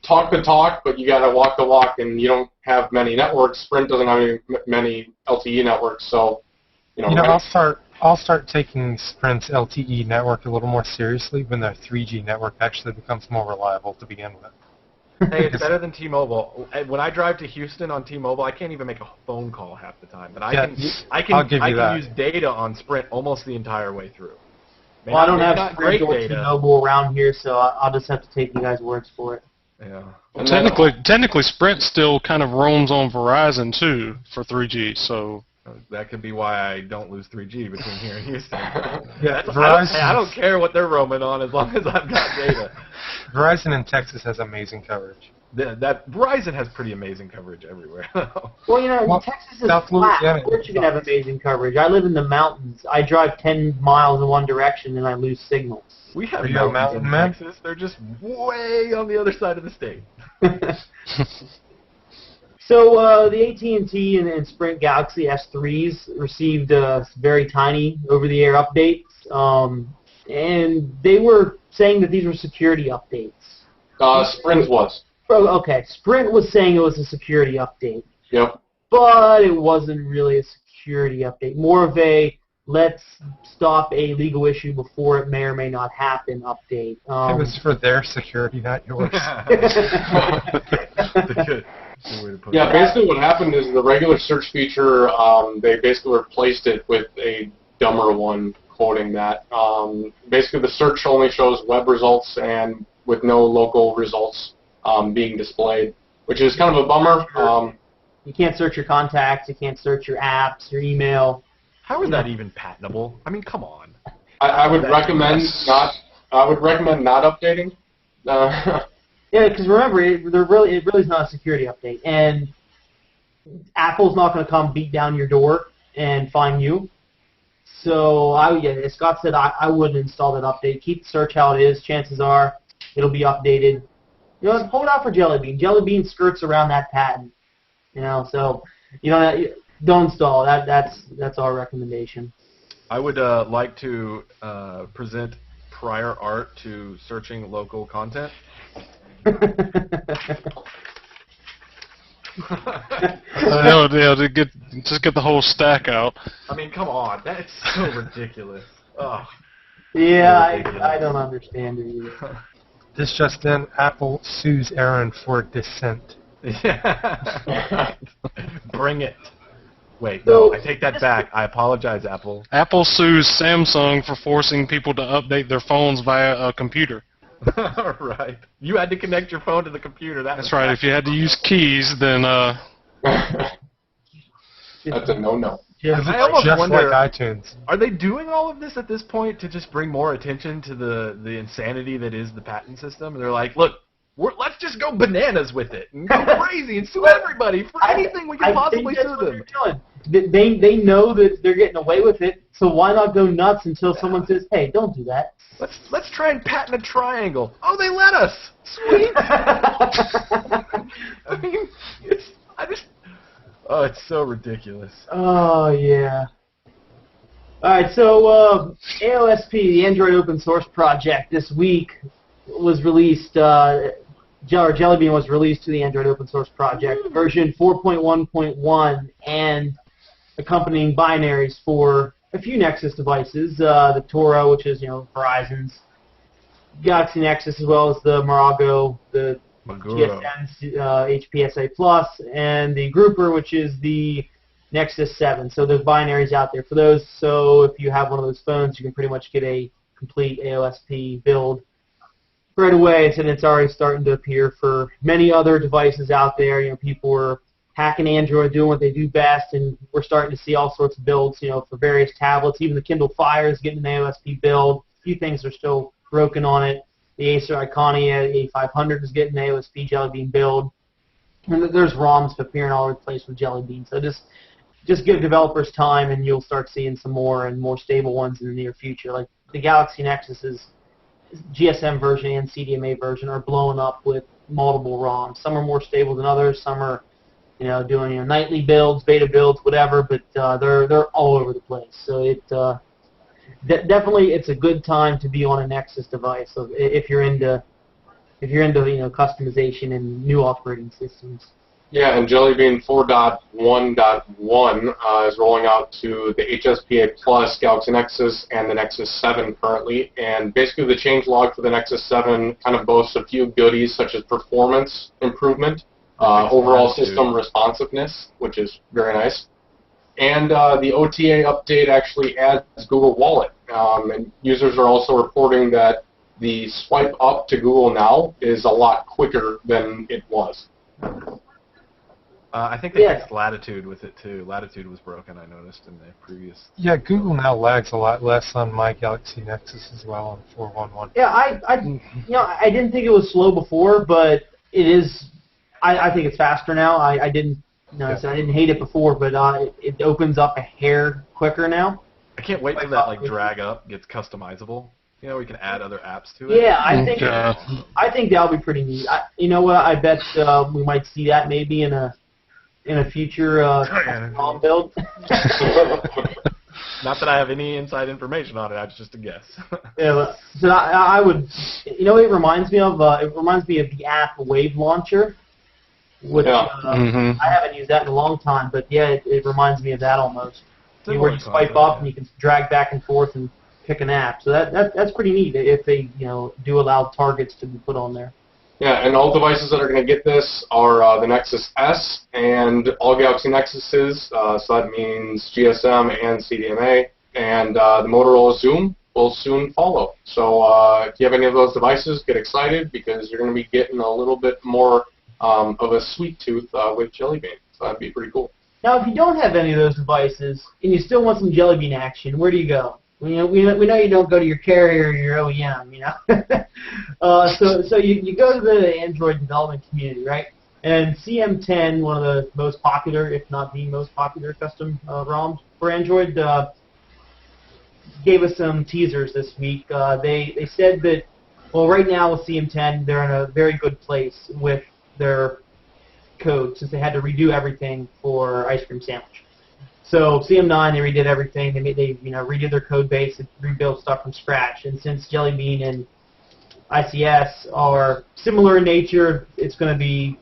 Speaker 2: talk the talk, but you gotta walk the walk, and you don't have many networks. Sprint doesn't have many LTE networks, so
Speaker 5: I'll start taking Sprint's LTE network a little more seriously when their 3G network actually becomes more reliable to begin with.
Speaker 3: Hey, it's better than T-Mobile. When I drive to Houston on T-Mobile, I can't even make a phone call half the time, but I can use data on Sprint almost the entire way through.
Speaker 1: Well, I don't have
Speaker 3: great
Speaker 1: Sprint or
Speaker 3: data.
Speaker 1: T-Mobile around here, so I'll just have to take you guys' words for it.
Speaker 3: Yeah.
Speaker 2: And
Speaker 4: Technically, Sprint still kind of roams on Verizon too for 3G. So
Speaker 3: that could be why I don't lose 3G between here and Houston.
Speaker 5: Yeah,
Speaker 3: I don't care what they're roaming on as long as I've got data.
Speaker 5: Verizon in Texas has amazing coverage.
Speaker 3: That Verizon has pretty amazing coverage everywhere.
Speaker 1: Well, you know,
Speaker 5: Well,
Speaker 1: Texas is
Speaker 5: South
Speaker 1: flat.
Speaker 5: Louisiana
Speaker 1: Of course you can have amazing coverage. I live in the mountains. I drive 10 miles in one direction and I lose signal.
Speaker 3: We have
Speaker 5: Are you a
Speaker 3: mountains in
Speaker 5: mountain man?
Speaker 3: Texas. They're just way on the other side of the state.
Speaker 1: So the AT&T and Sprint Galaxy S3s received very tiny over-the-air updates, and they were saying that these were security updates.
Speaker 2: Sprint was.
Speaker 1: Oh, okay, Sprint was saying it was a security update.
Speaker 2: Yep.
Speaker 1: But it wasn't really a security update. More of a let's stop a legal issue before it may or may not happen update.
Speaker 5: It was for their security, not yours.
Speaker 2: Yeah, basically what happened is the regular search feature, they basically replaced it with a dumber one, quoting that. Basically the search only shows web results and with no local results being displayed, which is kind of a bummer.
Speaker 1: You can't search your contacts, you can't search your apps, your email.
Speaker 3: How is that even patentable? I mean, come on.
Speaker 2: I would recommend not. I would recommend not updating.
Speaker 1: Yeah, because remember, it really is not a security update, and Apple's not going to come beat down your door and find you. So as Scott said, I wouldn't install that update. Keep the search how it is. Chances are it'll be updated. You know, hold out for Jelly Bean. Jelly Bean skirts around that patent. You know, so don't install. That's our recommendation.
Speaker 3: I would like to present prior art to searching local content.
Speaker 4: Just get the whole stack out.
Speaker 3: I mean, come on, that's so ridiculous. Oh,
Speaker 1: yeah, I don't understand it either.
Speaker 5: This just in, Apple sues Aaron for dissent.
Speaker 3: Yeah. Bring it. Wait,
Speaker 1: So,
Speaker 3: no, I take that back. I apologize, Apple.
Speaker 4: Apple sues Samsung for forcing people to update their phones via a computer.
Speaker 3: Right. You had to connect your phone to the computer.
Speaker 4: That's right. If you had to use keys, then
Speaker 2: That's a no-no.
Speaker 3: I almost
Speaker 5: Just
Speaker 3: wonder,
Speaker 5: like iTunes.
Speaker 3: are they doing all of this at this point to just bring more attention to the insanity that is the patent system? And they're like, look, let's just go bananas with it and go crazy and sue everybody for anything we can possibly sue them.
Speaker 1: They know that they're getting away with it, so why not go nuts until someone says, "Hey, don't do that."
Speaker 3: Let's try and patent a triangle. Oh, they let us. Sweet. I mean, it's so ridiculous.
Speaker 1: Oh yeah. All right, so AOSP, the Android open source project, this week was released. Jelly Bean was released to the Android open source project, version 4.1.1, and accompanying binaries for a few Nexus devices, the Toro, which is Verizon's Galaxy Nexus, as well as the Morago, the GSM's HPSA Plus, and the Grouper, which is the Nexus 7. So there's binaries out there for those. So if you have one of those phones, you can pretty much get a complete AOSP build right away. And it's already starting to appear for many other devices out there. People were hacking Android, doing what they do best, and we're starting to see all sorts of builds, for various tablets. Even the Kindle Fire is getting an AOSP build. A few things are still broken on it. The Acer Iconia A500 is getting an AOSP Jelly Bean build. And there's ROMs appearing all over the place with Jelly Bean. So just give developers time, and you'll start seeing some more and more stable ones in the near future. Like the Galaxy Nexus's GSM version and CDMA version are blowing up with multiple ROMs. Some are more stable than others. Some are doing nightly builds, beta builds, whatever, but they're all over the place. So definitely it's a good time to be on a Nexus device. So if you're into customization and new operating systems.
Speaker 2: Yeah, and Jelly Bean 4.1.1 is rolling out to the HSPA Plus, Galaxy Nexus, and the Nexus 7 currently. And basically the changelog for the Nexus 7 kind of boasts a few goodies such as performance improvement, overall system responsiveness, which is very nice. And the OTA update actually adds Google Wallet. And users are also reporting that the swipe up to Google Now is a lot quicker than it was.
Speaker 3: I think they
Speaker 1: Yeah.
Speaker 3: fixed Latitude with it too. Latitude was broken, I noticed in the previous.
Speaker 5: Yeah, Google now lags a lot less on my Galaxy Nexus as well on 411.
Speaker 1: Yeah, I didn't think it was slow before, but it is. I think it's faster now. I didn't. No, I said I didn't hate it before, but it opens up a hair quicker now.
Speaker 3: I can't wait till that drag up gets customizable. You know, we can add other apps to it.
Speaker 1: Yeah, I think that'll be pretty neat. You know what? I bet we might see that maybe in a future ROM build.
Speaker 3: Not that I have any inside information on it. That's just a guess.
Speaker 1: Yeah, so I would. You know, what it reminds me of. It reminds me of the app Wave Launcher, which I haven't used that in a long time. But yeah, it reminds me of that almost. Where you swipe up and you can drag back and forth and pick an app. So that's pretty neat if they do allow targets to be put on there.
Speaker 2: Yeah, and all devices that are going to get this are the Nexus S and all Galaxy Nexuses. So that means GSM and CDMA, and the Motorola Zoom will soon follow. So if you have any of those devices, get excited because you're going to be getting a little bit more of a sweet tooth with Jelly Bean. So that'd be pretty cool.
Speaker 1: Now, if you don't have any of those devices and you still want some Jelly Bean action, where do you go? We know you don't go to your carrier or your OEM, so you go to the Android development community, right? And CM10, one of the most popular, if not the most popular custom ROMs for Android, gave us some teasers this week. They said that, well, right now with CM10, they're in a very good place with their code since they had to redo everything for Ice Cream Sandwich. So CM9, they redid everything. They redid their code base and rebuilt stuff from scratch. And since Jelly Bean and ICS are similar in nature, it's going to be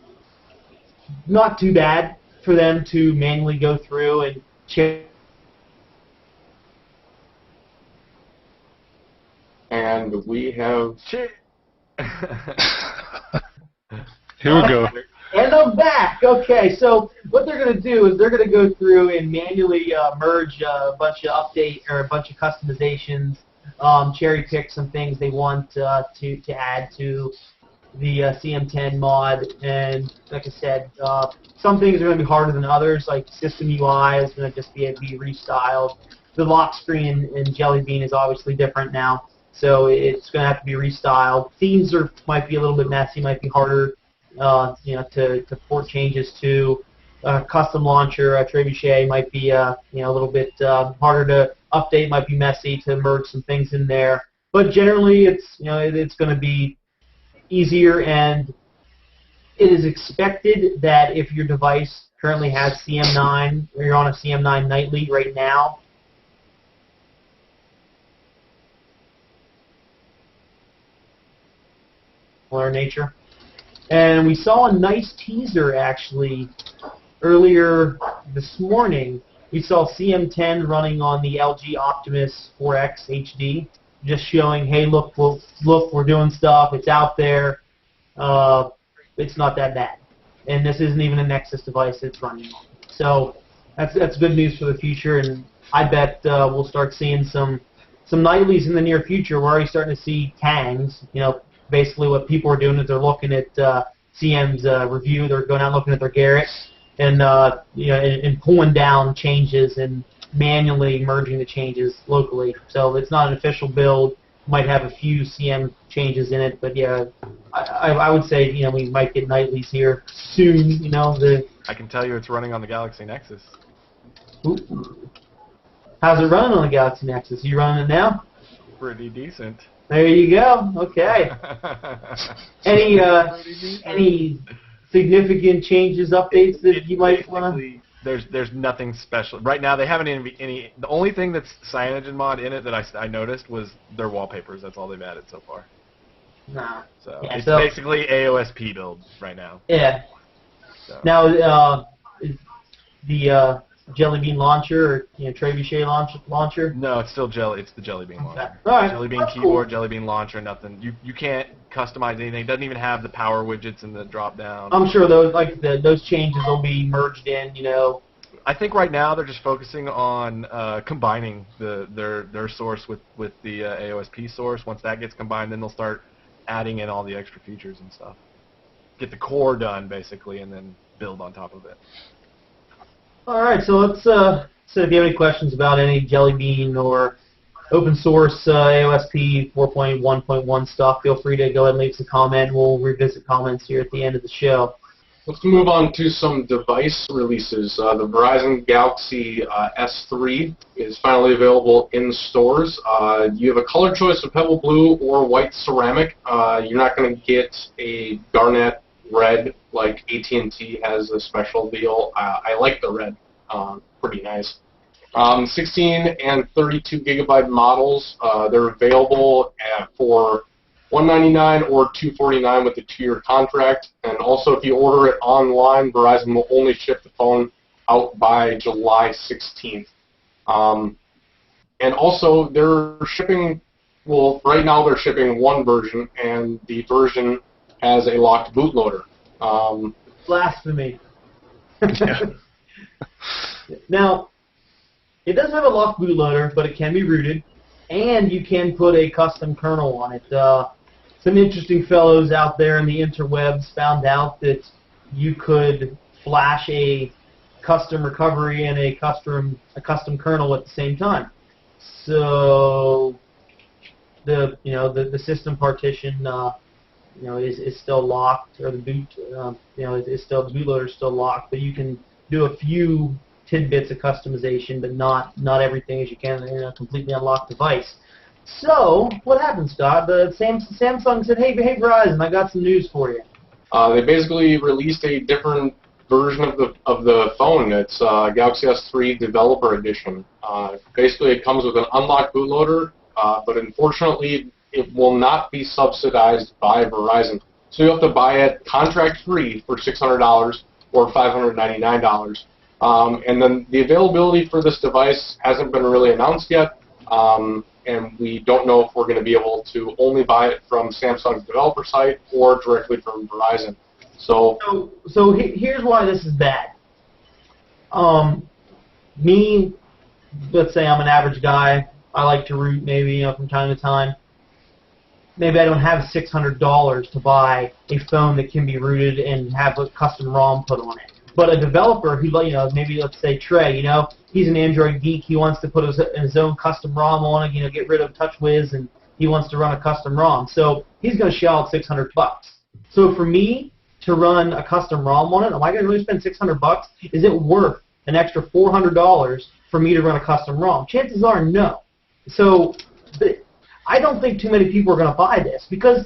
Speaker 1: not too bad for them to manually go through and check.
Speaker 2: And we have...
Speaker 4: Here we go.
Speaker 1: And I'm back. Okay, so what they're going to do is they're going to go through and manually merge a bunch of update or a bunch of customizations, cherry pick some things they want to add to the CM10 mod. And like I said, some things are going to be harder than others. Like System UI is going to just be restyled. The lock screen in Jelly Bean is obviously different now, so it's going to have to be restyled. Themes might be a little bit messy, might be harder. To port changes to custom launcher. Trebuchet might be a little bit harder to update. Might be messy to merge some things in there. But generally, it's going to be easier, and it is expected that if your device currently has CM9 or you're on a CM9 nightly right now, nature. And we saw a nice teaser, actually, earlier this morning. We saw CM10 running on the LG Optimus 4X HD, just showing, hey, look, we're doing stuff. It's out there. It's not that bad. And this isn't even a Nexus device it's running on. So that's good news for the future, and I bet we'll start seeing some nightlies in the near future. We're already starting to see tangs, basically what people are doing is they're looking at CM's review. They're going out and looking at their Garrett and and pulling down changes and manually merging the changes locally. So it's not an official build. Might have a few CM changes in it, but yeah, I would say we might get nightlies here soon.
Speaker 3: I can tell you it's running on the Galaxy Nexus.
Speaker 1: Ooh. How's it running on the Galaxy Nexus? You running it now?
Speaker 3: Pretty decent.
Speaker 1: There you go. Okay. Any significant changes, updates that you might want to?
Speaker 3: There's nothing special right now. They haven't any. The only thing that's CyanogenMod in it that I noticed was their wallpapers. That's all they've added so far.
Speaker 1: Nah.
Speaker 3: So yeah, it's basically AOSP build right now.
Speaker 1: Yeah. So. Now the Jelly Bean launcher or Trebuchet launcher?
Speaker 3: No, it's still It's the Jelly Bean launcher.
Speaker 1: All right.
Speaker 3: Jelly Bean keyboard, Jelly Bean launcher, nothing. You can't customize anything. It doesn't even have the power widgets in the drop down.
Speaker 1: I'm sure those changes will be merged in.
Speaker 3: I think right now they're just focusing on combining their source with the AOSP source. Once that gets combined, then they'll start adding in all the extra features and stuff. Get the core done basically, and then build on top of it.
Speaker 1: All right, so let's. So if you have any questions about any Jelly Bean or open source AOSP 4.1.1 stuff, feel free to go ahead and leave us a comment. We'll revisit comments here at the end of the show.
Speaker 2: Let's move on to some device releases. The Verizon Galaxy S3 is finally available in stores. You have a color choice of pebble blue or white ceramic. You're not going to get a garnet red like AT&T has a special deal. I like the red. Pretty nice. 16 and 32 gigabyte models. They're available for $199 or $249 with the 2-year contract. And also, if you order it online, Verizon will only ship the phone out by July 16th. And also, they're shipping, well, right now they're shipping one version, and the version has a locked bootloader.
Speaker 1: Blasphemy. Now, it does have a locked bootloader, but it can be rooted, and you can put a custom kernel on it. Some interesting fellows out there in the interwebs found out that you could flash a custom recovery and a custom kernel at the same time. So the system partition is still locked, or the boot is still, the bootloader is still locked, but you can do a few tidbits of customization, but not everything as you can in a completely unlocked device. So what happened, Scott? Samsung said, "Hey Verizon, I got some news for you."
Speaker 2: They basically released a different version of the phone. It's Galaxy S3 Developer Edition. Basically, it comes with an unlocked bootloader, but unfortunately, it will not be subsidized by Verizon. So you have to buy it contract-free for $600 or $599. And then the availability for this device hasn't been really announced yet, and we don't know if we're going to be able to only buy it from Samsung's developer site or directly from Verizon. So
Speaker 1: here's why this is bad. Me, let's say I'm an average guy. I like to root maybe from time to time. Maybe I don't have $600 to buy a phone that can be rooted and have a custom ROM put on it. But a developer who, maybe let's say Trey, he's an Android geek. He wants to put his own custom ROM on it, get rid of TouchWiz, and he wants to run a custom ROM. So he's going to shell out $600. So for me to run a custom ROM on it, am I going to really spend $600? Is it worth an extra $400 for me to run a custom ROM? Chances are no. So I don't think too many people are going to buy this because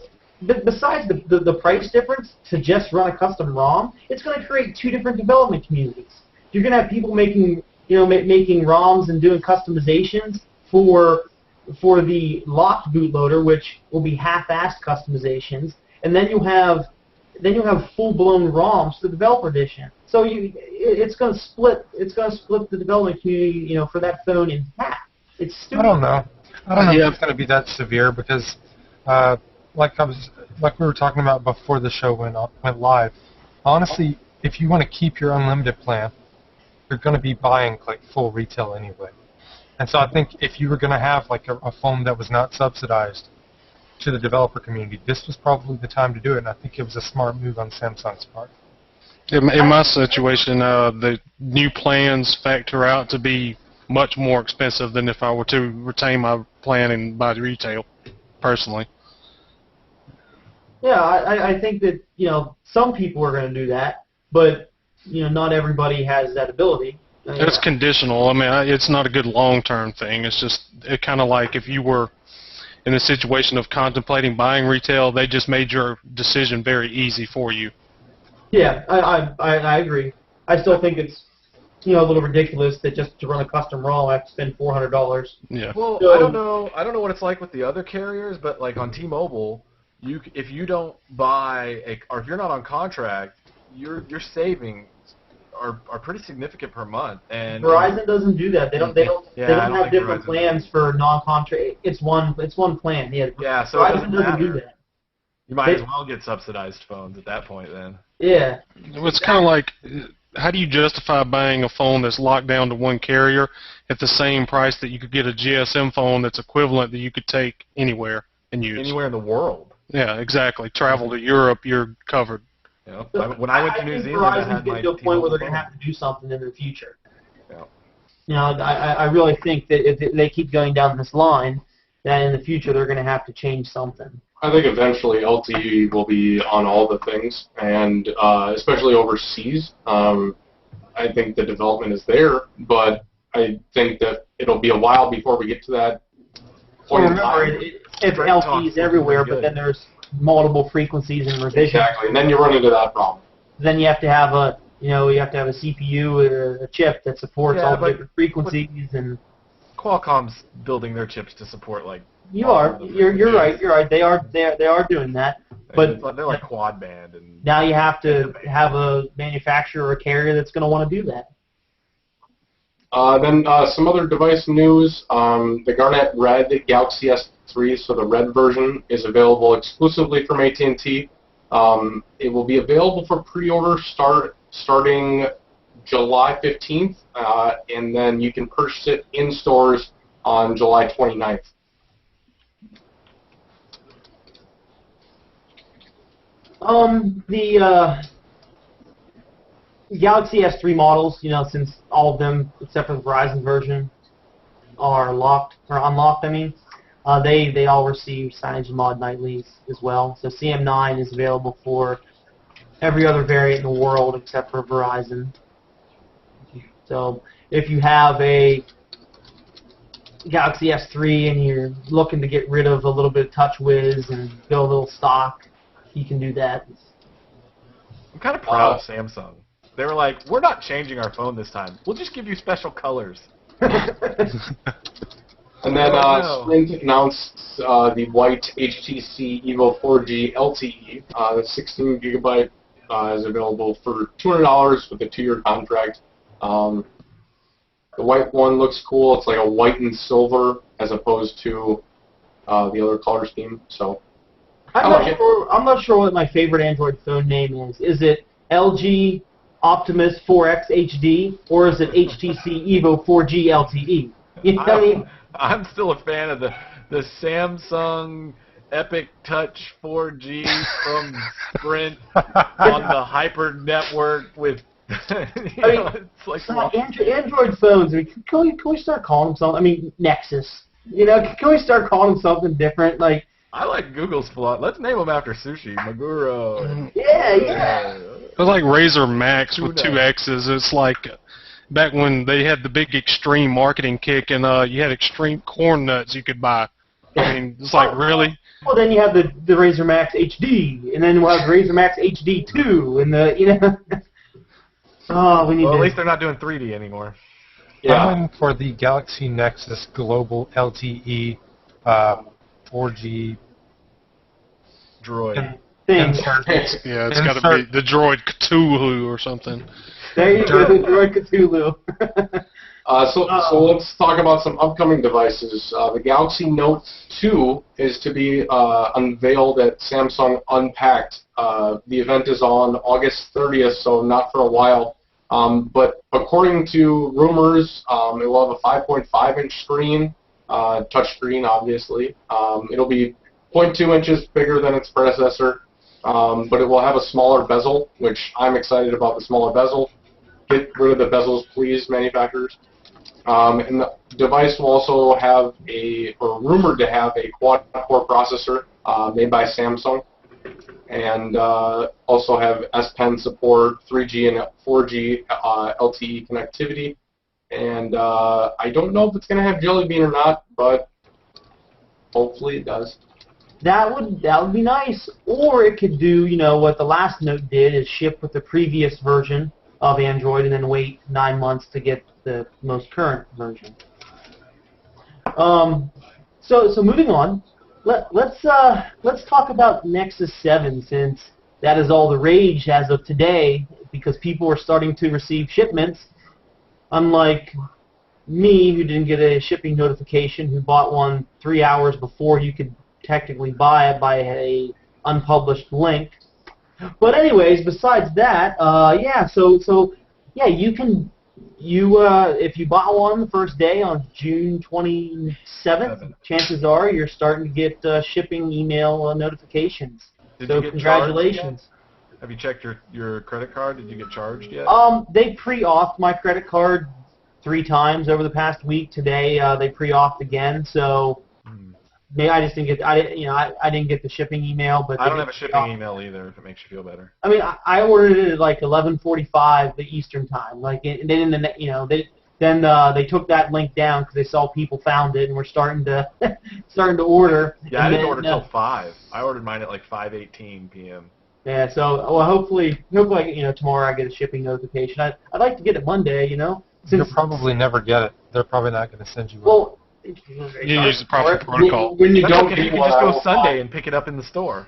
Speaker 1: besides the price difference to just run a custom ROM, it's going to create two different development communities. You're going to have people making making ROMs and doing customizations for the locked bootloader, which will be half-assed customizations, and then you'll have full-blown ROMs for the developer edition. So it's going to split the development community for that phone in half. It's stupid.
Speaker 5: I don't know if it's going to be that severe because like we were talking about before the show went live. Honestly, if you want to keep your unlimited plan, you're going to be buying like full retail anyway. And so I think if you were going to have like a phone that was not subsidized to the developer community, this was probably the time to do it. And I think it was a smart move on Samsung's part.
Speaker 4: In my situation, the new plans factor out to be much more expensive than if I were to retain my plan and buy retail, personally.
Speaker 1: Yeah, I think that some people are going to do that, but not everybody has that ability.
Speaker 4: It's conditional. I mean, it's not a good long-term thing. It's just kind of like if you were in a situation of contemplating buying retail, they just made your decision very easy for you.
Speaker 1: Yeah, I agree. I still think it's a little ridiculous that just to run a custom ROM I have to spend $400.
Speaker 4: Yeah.
Speaker 3: Well,
Speaker 1: So,
Speaker 3: I don't know what it's like with the other carriers, but like on T-Mobile, if you don't buy or if you're not on contract, your savings are pretty significant per month. And
Speaker 1: Verizon doesn't do that. They don't have different plans for non-contract. It's one plan.
Speaker 3: Yeah, so
Speaker 1: Verizon doesn't do that.
Speaker 3: You might as well get subsidized phones at that point then.
Speaker 1: Yeah.
Speaker 4: It's kind of like, how do you justify buying a phone that's locked down to one carrier at the same price that you could get a GSM phone that's equivalent that you could take anywhere and use?
Speaker 3: Anywhere in the world.
Speaker 4: Yeah, exactly. Travel to Europe, you're covered.
Speaker 3: You know, when I went to New Zealand, I had my
Speaker 1: to a point where they're going to have to do something in the future. Yeah. You know, I really think that if they keep going down this line, that in the future they're going to have to change something.
Speaker 2: I think eventually LTE will be on all the things, and especially overseas. I think the development is there, but I think that it'll be a while before we get to that point in time.
Speaker 1: It's LTEs everywhere, but then there's multiple frequencies and revisions.
Speaker 2: Exactly, and then you run into that problem.
Speaker 1: Then you have to have a CPU or a chip that supports all the different frequencies and.
Speaker 3: Qualcomm's building their chips to support like.
Speaker 1: You're right. They are doing that, but
Speaker 3: they're like quad band and.
Speaker 1: Now you have to have a manufacturer or a carrier that's going to want to do that.
Speaker 2: Then some other device news. The Garnet Red Galaxy S3, so the red version, is available exclusively from AT&T. It will be available for pre-order starting July 15th, and then you can purchase it in stores on July 29th.
Speaker 1: The Galaxy S3 models, since all of them, except for the Verizon version, are unlocked, they all receive CyanogenMod nightlies as well. So CM9 is available for every other variant in the world except for Verizon. So if you have a Galaxy S3 and you're looking to get rid of a little bit of TouchWiz and go a little stock, you can do that.
Speaker 3: I'm kind of proud of Samsung. They were like, we're not changing our phone this time. We'll just give you special colors.
Speaker 2: And then Sprint announced the white HTC Evo 4G LTE. The 16 gigabyte is available for $200 with a 2-year contract. The white one looks cool. It's like a white and silver as opposed to the other color scheme. So
Speaker 1: I'm not sure what my favorite Android phone name is. Is it LG Optimus 4X HD or is it HTC Evo 4G LTE? You know what I mean?
Speaker 3: I'm still a fan of the Samsung Epic Touch 4G from Sprint on the Hyper network with. It's like
Speaker 1: Android phones. Can we start calling them something? I mean, Nexus. Can we start calling them something different? Like
Speaker 3: I like Google's flaw. Let's name them after sushi. Maguro.
Speaker 1: Yeah.
Speaker 4: It's like Razer Max with 2 X's. It's like back when they had the big extreme marketing kick and you had extreme corn nuts you could buy. I mean, it's like, really?
Speaker 1: Well, then you have the Razer Max HD, and then we'll have Razer Max HD 2, and Oh, we need.
Speaker 3: Well, at least they're not doing 3D anymore.
Speaker 5: Yeah. I'm in for the Galaxy Nexus Global LTE 4G
Speaker 3: droid.
Speaker 1: Thing.
Speaker 4: Yeah, it's got to be the Droid Cthulhu or something.
Speaker 1: There you go, the Droid Cthulhu.
Speaker 2: So let's talk about some upcoming devices. The Galaxy Note 2 is to be unveiled at Samsung Unpacked. The event is on August 30th, so not for a while. But according to rumors, it will have a 5.5-inch screen, touch screen, obviously. It'll be 0.2 inches bigger than its predecessor, but it will have a smaller bezel, which I'm excited about the smaller bezel. Get rid of the bezels, please, manufacturers. And the device will also have rumored to have a quad-core processor made by Samsung, and also have S Pen support, 3G and 4G LTE connectivity. And I don't know if it's going to have Jelly Bean or not, but hopefully it does.
Speaker 1: That would be nice. Or it could do, what the last Note did, is ship with the previous version of Android and then wait 9 months to get the most current version. So moving on, let's talk about Nexus 7, since that is all the rage as of today, because people are starting to receive shipments, unlike me, who didn't get a shipping notification, who bought one 3 hours before you could technically buy it by a unpublished link. But anyways, besides that, if you bought one the first day on June 27th, chances are you're starting to get shipping email notifications.
Speaker 3: Did
Speaker 1: so
Speaker 3: you get
Speaker 1: congratulations.
Speaker 3: Have you checked your credit card? Did you get charged yet?
Speaker 1: They pre-authed my credit card 3 times over the past week. Today they pre-authed again, so maybe I just didn't get I didn't get the shipping email. But
Speaker 3: I don't have a shipping email either. If it makes you feel better.
Speaker 1: I mean, I ordered it at like 11:45 the Eastern time. Like, they didn't, they took that link down because they saw people found it and were starting to order.
Speaker 3: Yeah, I didn't order till 5. I ordered mine at like 5:18 p.m.
Speaker 1: Yeah, so well, hopefully, tomorrow I get a shipping notification. I'd like to get it Monday, Since
Speaker 5: You'll probably never get it. They're probably not going to send you one.
Speaker 1: Well,
Speaker 4: You use the proper protocol.
Speaker 2: When you
Speaker 3: That's
Speaker 2: don't
Speaker 3: okay.
Speaker 2: get
Speaker 3: You can
Speaker 2: one,
Speaker 3: just
Speaker 2: I
Speaker 3: go
Speaker 2: will
Speaker 3: Sunday and pick it up in the store.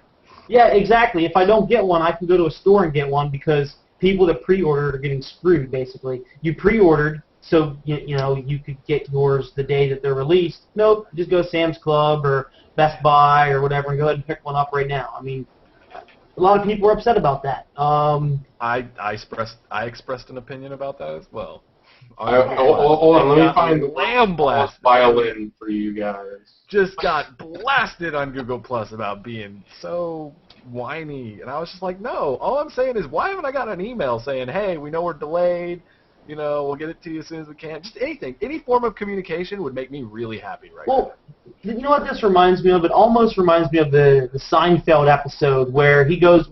Speaker 1: yeah, exactly. If I don't get one, I can go to a store and get one because people that pre-ordered are getting screwed. Basically, you pre-ordered, so you could get yours the day that they're released. Nope, just go to Sam's Club or Best Buy or whatever and go ahead and pick one up right now. I mean, a lot of people are upset about that.
Speaker 3: I expressed an opinion about that as well.
Speaker 2: hold on, let me find the
Speaker 3: Lamb blast
Speaker 2: violin for you guys.
Speaker 3: just got blasted on Google Plus about being so whiny, and I was just like, no. All I'm saying is, why haven't I got an email saying, hey, we know we're delayed, we'll get it to you as soon as we can. Just anything, any form of communication would make me really happy right now.
Speaker 1: Well, you know what this reminds me of? It almost reminds me of the Seinfeld episode where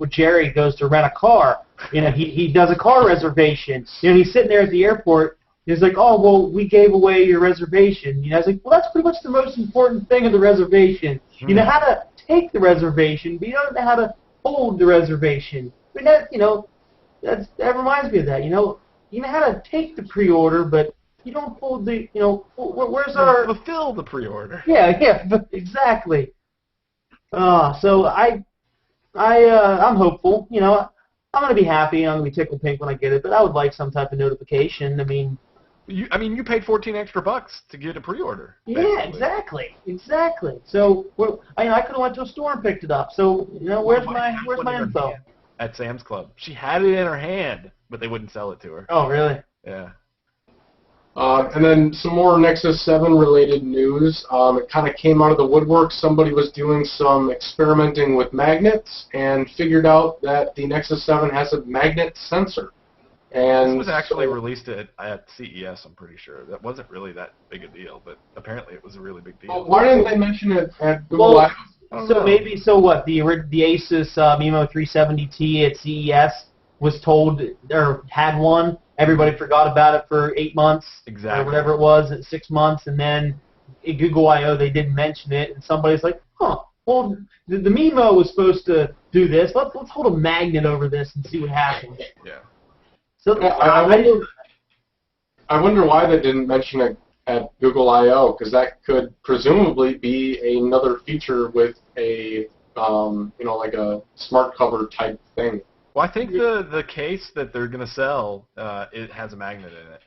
Speaker 1: Jerry goes to rent a car. He does a car reservation. He's sitting there at the airport. He's like, oh, well, we gave away your reservation. I was like, well, that's pretty much the most important thing of the reservation. You know how to take the reservation, but you don't know how to hold the reservation. I mean, that reminds me of that. You know how to take the pre-order, but you don't hold the, where's our...
Speaker 3: Fulfill the pre-order.
Speaker 1: Yeah, exactly. So I'm hopeful. I'm going to be happy. I'm going to be tickled pink when I get it, but I would like some type of notification. I mean,
Speaker 3: you paid $14 extra to get a pre-order.
Speaker 1: Yeah, exactly. So I could have went to a store and picked it up. So where's my info?
Speaker 3: At Sam's Club. She had it in her hand, but they wouldn't sell it to her.
Speaker 1: Oh, really?
Speaker 3: Yeah.
Speaker 2: And then some more Nexus 7 related news. It kind of came out of the woodwork. Somebody was doing some experimenting with magnets and figured out that the Nexus 7 has a magnet sensor. And
Speaker 3: this was actually released at CES, I'm pretty sure. That wasn't really that big a deal, but apparently it was a really big deal.
Speaker 2: Well, why didn't they mention it at Google I/O?
Speaker 1: What, the Asus MeMo 370T at CES was told, or had one, everybody forgot about it for 8 months,
Speaker 3: exactly,
Speaker 1: or whatever it was, at 6 months, and then at Google I/O they didn't mention it, and somebody's like, well, the MeMo was supposed to do this, let's hold a magnet over this and see what happens.
Speaker 3: Yeah.
Speaker 1: So
Speaker 2: I wonder why they didn't mention it at Google I/O, because that could presumably be another feature with a, like a smart cover type thing.
Speaker 3: Well, I think the case that they're going to sell, it has a magnet in it.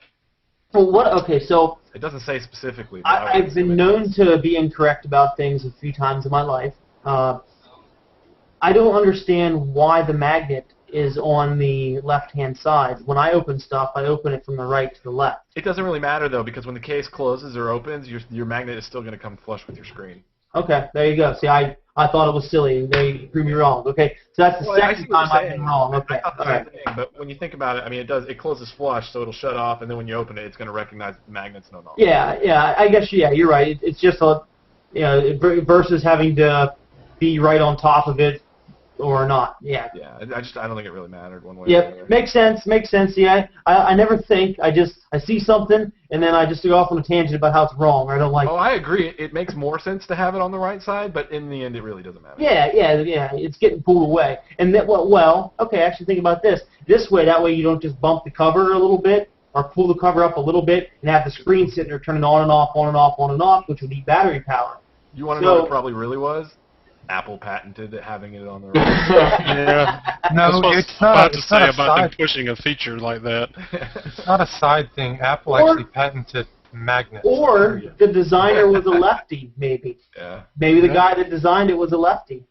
Speaker 1: Well, okay, so...
Speaker 3: It doesn't say specifically.
Speaker 1: I've been known to be incorrect about things a few times in my life. I don't understand why the magnet is on the left-hand side. When I open stuff, I open it from the right to the left.
Speaker 3: It doesn't really matter, though, because when the case closes or opens, your magnet is still going to come flush with your screen.
Speaker 1: Okay, there you go. See, I thought it was silly. They proved me wrong. Okay, so that's the second time I've been wrong. Okay,
Speaker 3: all right. But when you think about it, I mean, it closes flush, so it'll shut off, and then when you open it, it's going to recognize the magnet's no longer.
Speaker 1: Yeah, I guess, you're right. It's just versus having to be right on top of it or not. Yeah.
Speaker 3: Yeah, I don't think it really mattered one way.
Speaker 1: Yeah,
Speaker 3: or the other.
Speaker 1: makes sense. Yeah, I never think. I see something and then I just go off on a tangent about how it's wrong or I don't like.
Speaker 3: Oh, I agree. It makes more sense to have it on the right side, but in the end, it really doesn't matter.
Speaker 1: Yeah. It's getting pulled away, and that okay. Actually, think about this. That way you don't just bump the cover a little bit or pull the cover up a little bit and have the screen sitting there turning on and off, which would eat battery power.
Speaker 3: You want to know what it probably really was? Apple patented having it on the right.
Speaker 4: Yeah.
Speaker 5: No, it's not.
Speaker 4: It's not about them pushing a feature like that.
Speaker 5: It's not a side thing. Apple actually patented magnets.
Speaker 1: Or the designer was a lefty, maybe.
Speaker 3: Yeah.
Speaker 1: Maybe the guy that designed it was a lefty.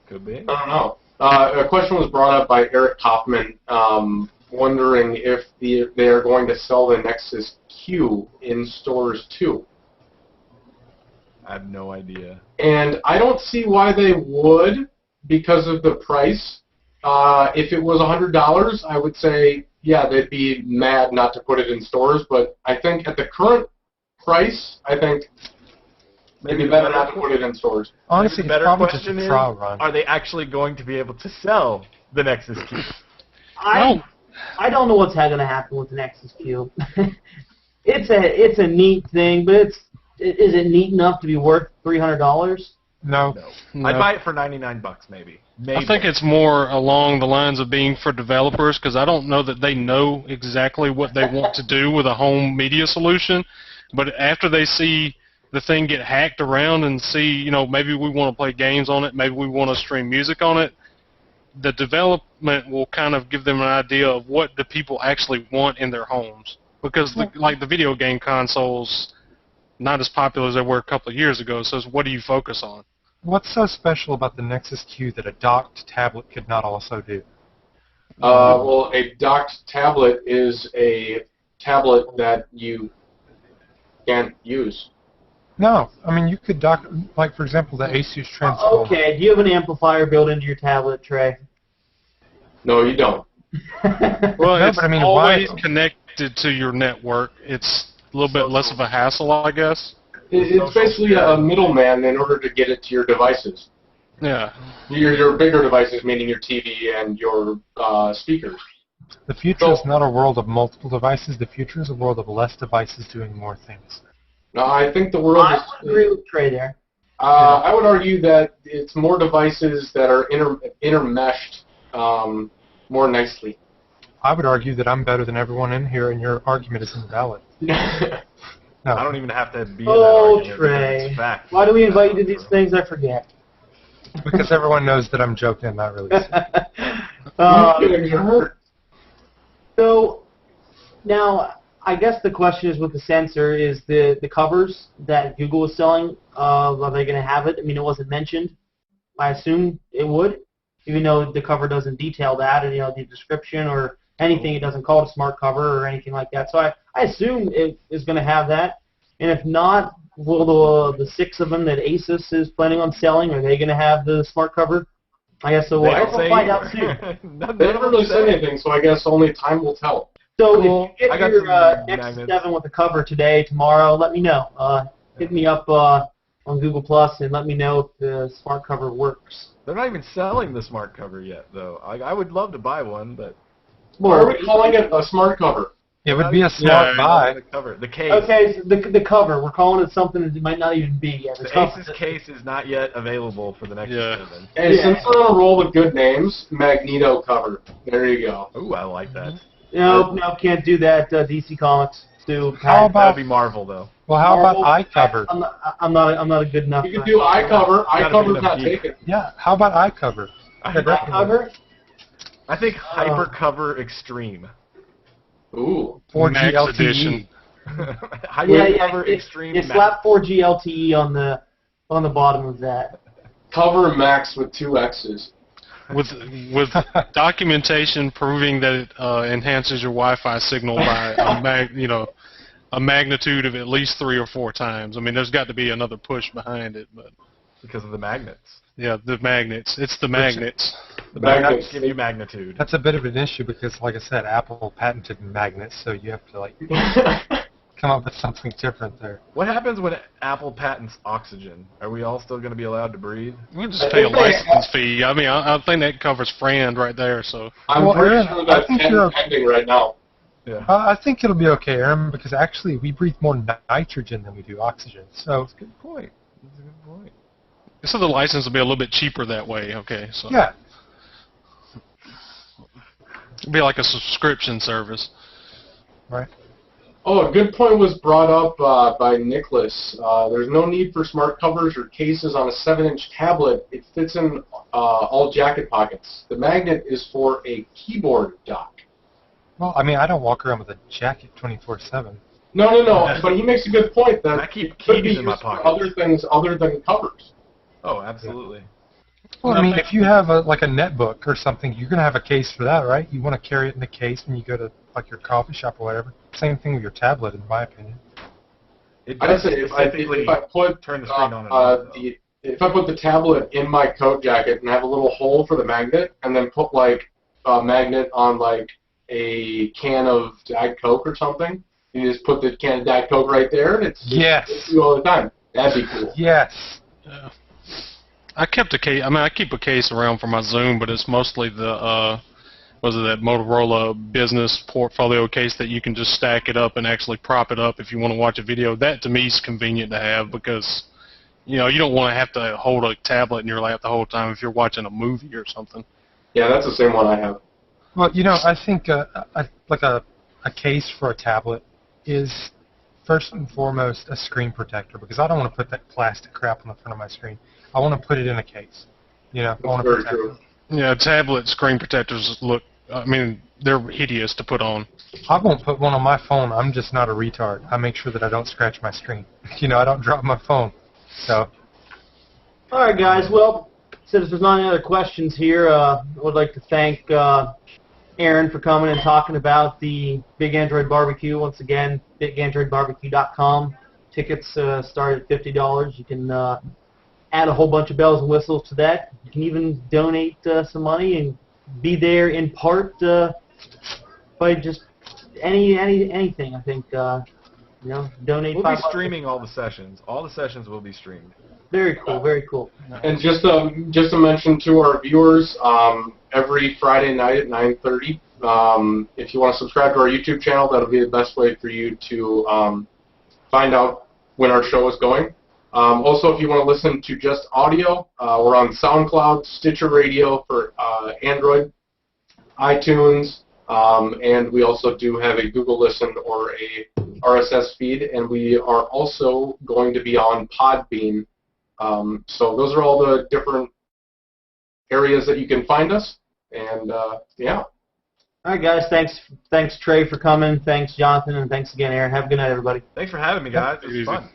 Speaker 3: Could be.
Speaker 2: I don't know. A question was brought up by Eric Kaufman, wondering if they are going to sell the Nexus Q in stores too.
Speaker 3: I have no idea.
Speaker 2: And I don't see why they would, because of the price. If it was $100, I would say, yeah, they'd be mad not to put it in stores. But I think at the current price, I think it'd be better not to put it in stores.
Speaker 3: Maybe
Speaker 5: Honestly,
Speaker 3: the better
Speaker 5: it's probably just
Speaker 3: question
Speaker 5: a
Speaker 3: is,
Speaker 5: trial run.
Speaker 3: are they actually going to be able to sell the Nexus Cube?
Speaker 1: I don't know what's going to happen with the Nexus Cube. it's a neat thing, but is it neat enough to be worth $300?
Speaker 5: No.
Speaker 3: I'd buy it for $99, maybe.
Speaker 4: I think it's more along the lines of being for developers, because I don't know that they know exactly what they want to do with a home media solution. But after they see the thing get hacked around and see, you know, maybe we want to play games on it, maybe we want to stream music on it, the development will kind of give them an idea of what do people actually want in their homes. Because, like the video game consoles, not as popular as they were a couple of years ago, so what do you focus on?
Speaker 5: What's so special about the Nexus Q that a docked tablet could not also do?
Speaker 2: Well, a docked tablet is a tablet that you can't use.
Speaker 5: No, I mean you could dock, like for example, the Asus Transformer.
Speaker 1: Okay, do you have an amplifier built into your tablet, Trey?
Speaker 2: No, you don't.
Speaker 4: Well,
Speaker 5: No,
Speaker 4: it's
Speaker 5: but I mean,
Speaker 4: always
Speaker 5: why-
Speaker 4: connected to your network. It's a little bit less of a hassle, I guess.
Speaker 2: It's basically a middleman in order to get it to your devices.
Speaker 4: Yeah.
Speaker 2: Your bigger devices, meaning your TV and your speakers.
Speaker 5: The future is not a world of multiple devices. The future is a world of less devices doing more things.
Speaker 2: No, I think the world
Speaker 1: I
Speaker 2: is...
Speaker 1: would agree with Trey there.
Speaker 2: I would argue that it's more devices that are intermeshed more nicely.
Speaker 5: I would argue that I'm better than everyone in here, and your argument is invalid. No.
Speaker 3: I don't even have to be in that
Speaker 1: Oh,
Speaker 3: argument.
Speaker 1: Trey.
Speaker 3: It's fact.
Speaker 1: Why do we invite you to these things? I forget.
Speaker 5: Because everyone knows that I'm joking, not really.
Speaker 2: You're hurt.
Speaker 1: So, now, I guess the question is with the sensor is the covers that Google is selling, are they going to have it? I mean, it wasn't mentioned. I assume it would, even though the cover doesn't detail that, and, you know, the description or anything, it doesn't call it a smart cover or anything like that. So I assume it is going to have that. And if not, will the 6 of them that Asus is planning on selling, are they going to have the smart cover? I guess so.
Speaker 3: They don't
Speaker 1: We'll
Speaker 3: say
Speaker 1: find out
Speaker 3: either.
Speaker 1: soon.
Speaker 2: They never really said anything, so I guess only time will tell.
Speaker 1: So
Speaker 3: Cool.
Speaker 1: if you
Speaker 3: I
Speaker 1: get
Speaker 3: got
Speaker 1: your
Speaker 3: some
Speaker 1: Nexus
Speaker 3: magnets.
Speaker 1: 7 with the cover today, tomorrow, let me know. Hit me up on Google Plus and let me know if the smart cover works.
Speaker 3: They're not even selling the smart cover yet, though. I would love to buy one, but
Speaker 2: Why are we calling it a smart cover?
Speaker 5: It would be a smart buy.
Speaker 3: the cover, the case.
Speaker 1: Okay, so the cover. We're calling it something that it might not even be yet.
Speaker 3: The
Speaker 1: It's not-
Speaker 3: Asus case is not yet available for the Nexus
Speaker 4: Yeah.
Speaker 3: 7.
Speaker 2: Hey,
Speaker 1: Yeah.
Speaker 2: since we're on a roll with good names, Magneto cover. There you go.
Speaker 3: Ooh, I like that.
Speaker 1: No, can't do that. DC Comics do.
Speaker 5: How about-
Speaker 3: That'd be Marvel, though.
Speaker 5: Well, how about
Speaker 1: Marvel,
Speaker 5: iCover?
Speaker 1: I'm not a good enough.
Speaker 2: You could do iCover.
Speaker 3: Gotta be
Speaker 2: iCover's
Speaker 3: the
Speaker 2: not
Speaker 3: geek.
Speaker 2: taken.
Speaker 5: Yeah, how about iCover?
Speaker 1: Cover.
Speaker 3: I think Hypercover Extreme.
Speaker 2: Ooh.
Speaker 5: 4G
Speaker 4: Max
Speaker 5: LTE.
Speaker 4: edition.
Speaker 3: Hypercover Extreme.
Speaker 1: You slap 4G LTE on the bottom of that.
Speaker 2: Cover Max with 2 X's.
Speaker 4: With documentation proving that it enhances your Wi-Fi signal by a magnitude of at least 3 or 4 times. I mean, there's got to be another push behind it, but
Speaker 3: because of the magnets.
Speaker 4: yeah, the magnets. It's the magnets.
Speaker 3: The
Speaker 2: Magnets.
Speaker 3: magnets give you magnitude.
Speaker 5: That's a bit of an issue because, like I said, Apple patented magnets, so you have to like come up with something different there.
Speaker 3: What happens when Apple patents oxygen? Are we all still going to be allowed to breathe?
Speaker 4: We'll just pay a license fee. I mean, I think that covers Fran right there. So
Speaker 2: I'm
Speaker 5: Well,
Speaker 2: pretty
Speaker 5: Aaron,
Speaker 2: sure
Speaker 5: I
Speaker 2: that's
Speaker 5: think you're okay.
Speaker 2: pending right now.
Speaker 3: Yeah.
Speaker 5: I think it'll be okay, Aaron, because actually we breathe more nitrogen than we do oxygen. So
Speaker 3: That's a good point. That's a good point.
Speaker 4: so the license will be a little bit cheaper that way. Okay, so
Speaker 5: yeah,
Speaker 4: it'll be like a subscription service.
Speaker 5: right.
Speaker 2: Oh, a good point was brought up by Nicholas. There's no need for smart covers or cases on a 7-inch tablet. It fits in all jacket pockets. The magnet is for a keyboard dock.
Speaker 5: Well, I mean, I don't walk around with a jacket 24/7.
Speaker 2: No, but he makes a good point that
Speaker 3: I keep
Speaker 2: it could be
Speaker 3: keys in my
Speaker 2: used for
Speaker 3: pocket.
Speaker 2: other things other than covers.
Speaker 3: Oh, absolutely.
Speaker 5: Well, I mean, if you have like a netbook or something, you're gonna have a case for that, right? You want to carry it in the case when you go to like your coffee shop or whatever. Same thing with your tablet, in my opinion.
Speaker 3: It
Speaker 2: I'd
Speaker 3: does
Speaker 2: say if I
Speaker 3: specifically
Speaker 2: put
Speaker 3: turn the screen on and off, though.
Speaker 2: the if I put the tablet in my coat jacket and have a little hole for the magnet, and then put like a magnet on like a can of Diet Coke or something, you just put the can of Diet Coke right there, and it's you all the time. That'd be cool.
Speaker 5: Yes.
Speaker 4: Yeah. I kept a case. I mean, I keep a case around for my Zoom, but it's mostly the that Motorola business portfolio case that you can just stack it up and actually prop it up if you want to watch a video. That to me is convenient to have because you don't want to have to hold a tablet in your lap the whole time if you're watching a movie or something.
Speaker 2: Yeah, that's the same one I have.
Speaker 5: Well, I think like a case for a tablet is first and foremost a screen protector because I don't want to put that plastic crap on the front of my screen. I want to put it in a case. I want to
Speaker 2: very
Speaker 5: protect
Speaker 2: true.
Speaker 5: it.
Speaker 4: Yeah, tablet screen protectors look. I mean, they're hideous to put on.
Speaker 5: I won't put one on my phone. I'm just not a retard. I make sure that I don't scratch my screen. I don't drop my phone. So.
Speaker 1: All right, guys. Well, since there's not any other questions here, I would like to thank Aaron for coming and talking about the Big Android Barbecue. Once again, bigandroidbarbecue.com. Tickets start at $50. You can add a whole bunch of bells and whistles to that. You can even donate some money and be there in part by just anything. I think donate.
Speaker 3: We'll be streaming all the sessions. All the sessions will be streamed.
Speaker 1: Very cool. Very cool.
Speaker 2: And just to mention to our viewers, every Friday night at 9:30, if you want to subscribe to our YouTube channel, that'll be the best way for you to find out when our show is going. Also, if you want to listen to just audio, we're on SoundCloud, Stitcher Radio for Android, iTunes, and we also do have a Google Listen or a RSS feed, and we are also going to be on Podbean. So those are all the different areas that you can find us, and yeah.
Speaker 1: All right, guys. Thanks, Trey, for coming. Thanks, Jonathan, and thanks again, Aaron. Have a good night, everybody.
Speaker 3: Thanks for having me, guys. It was fun.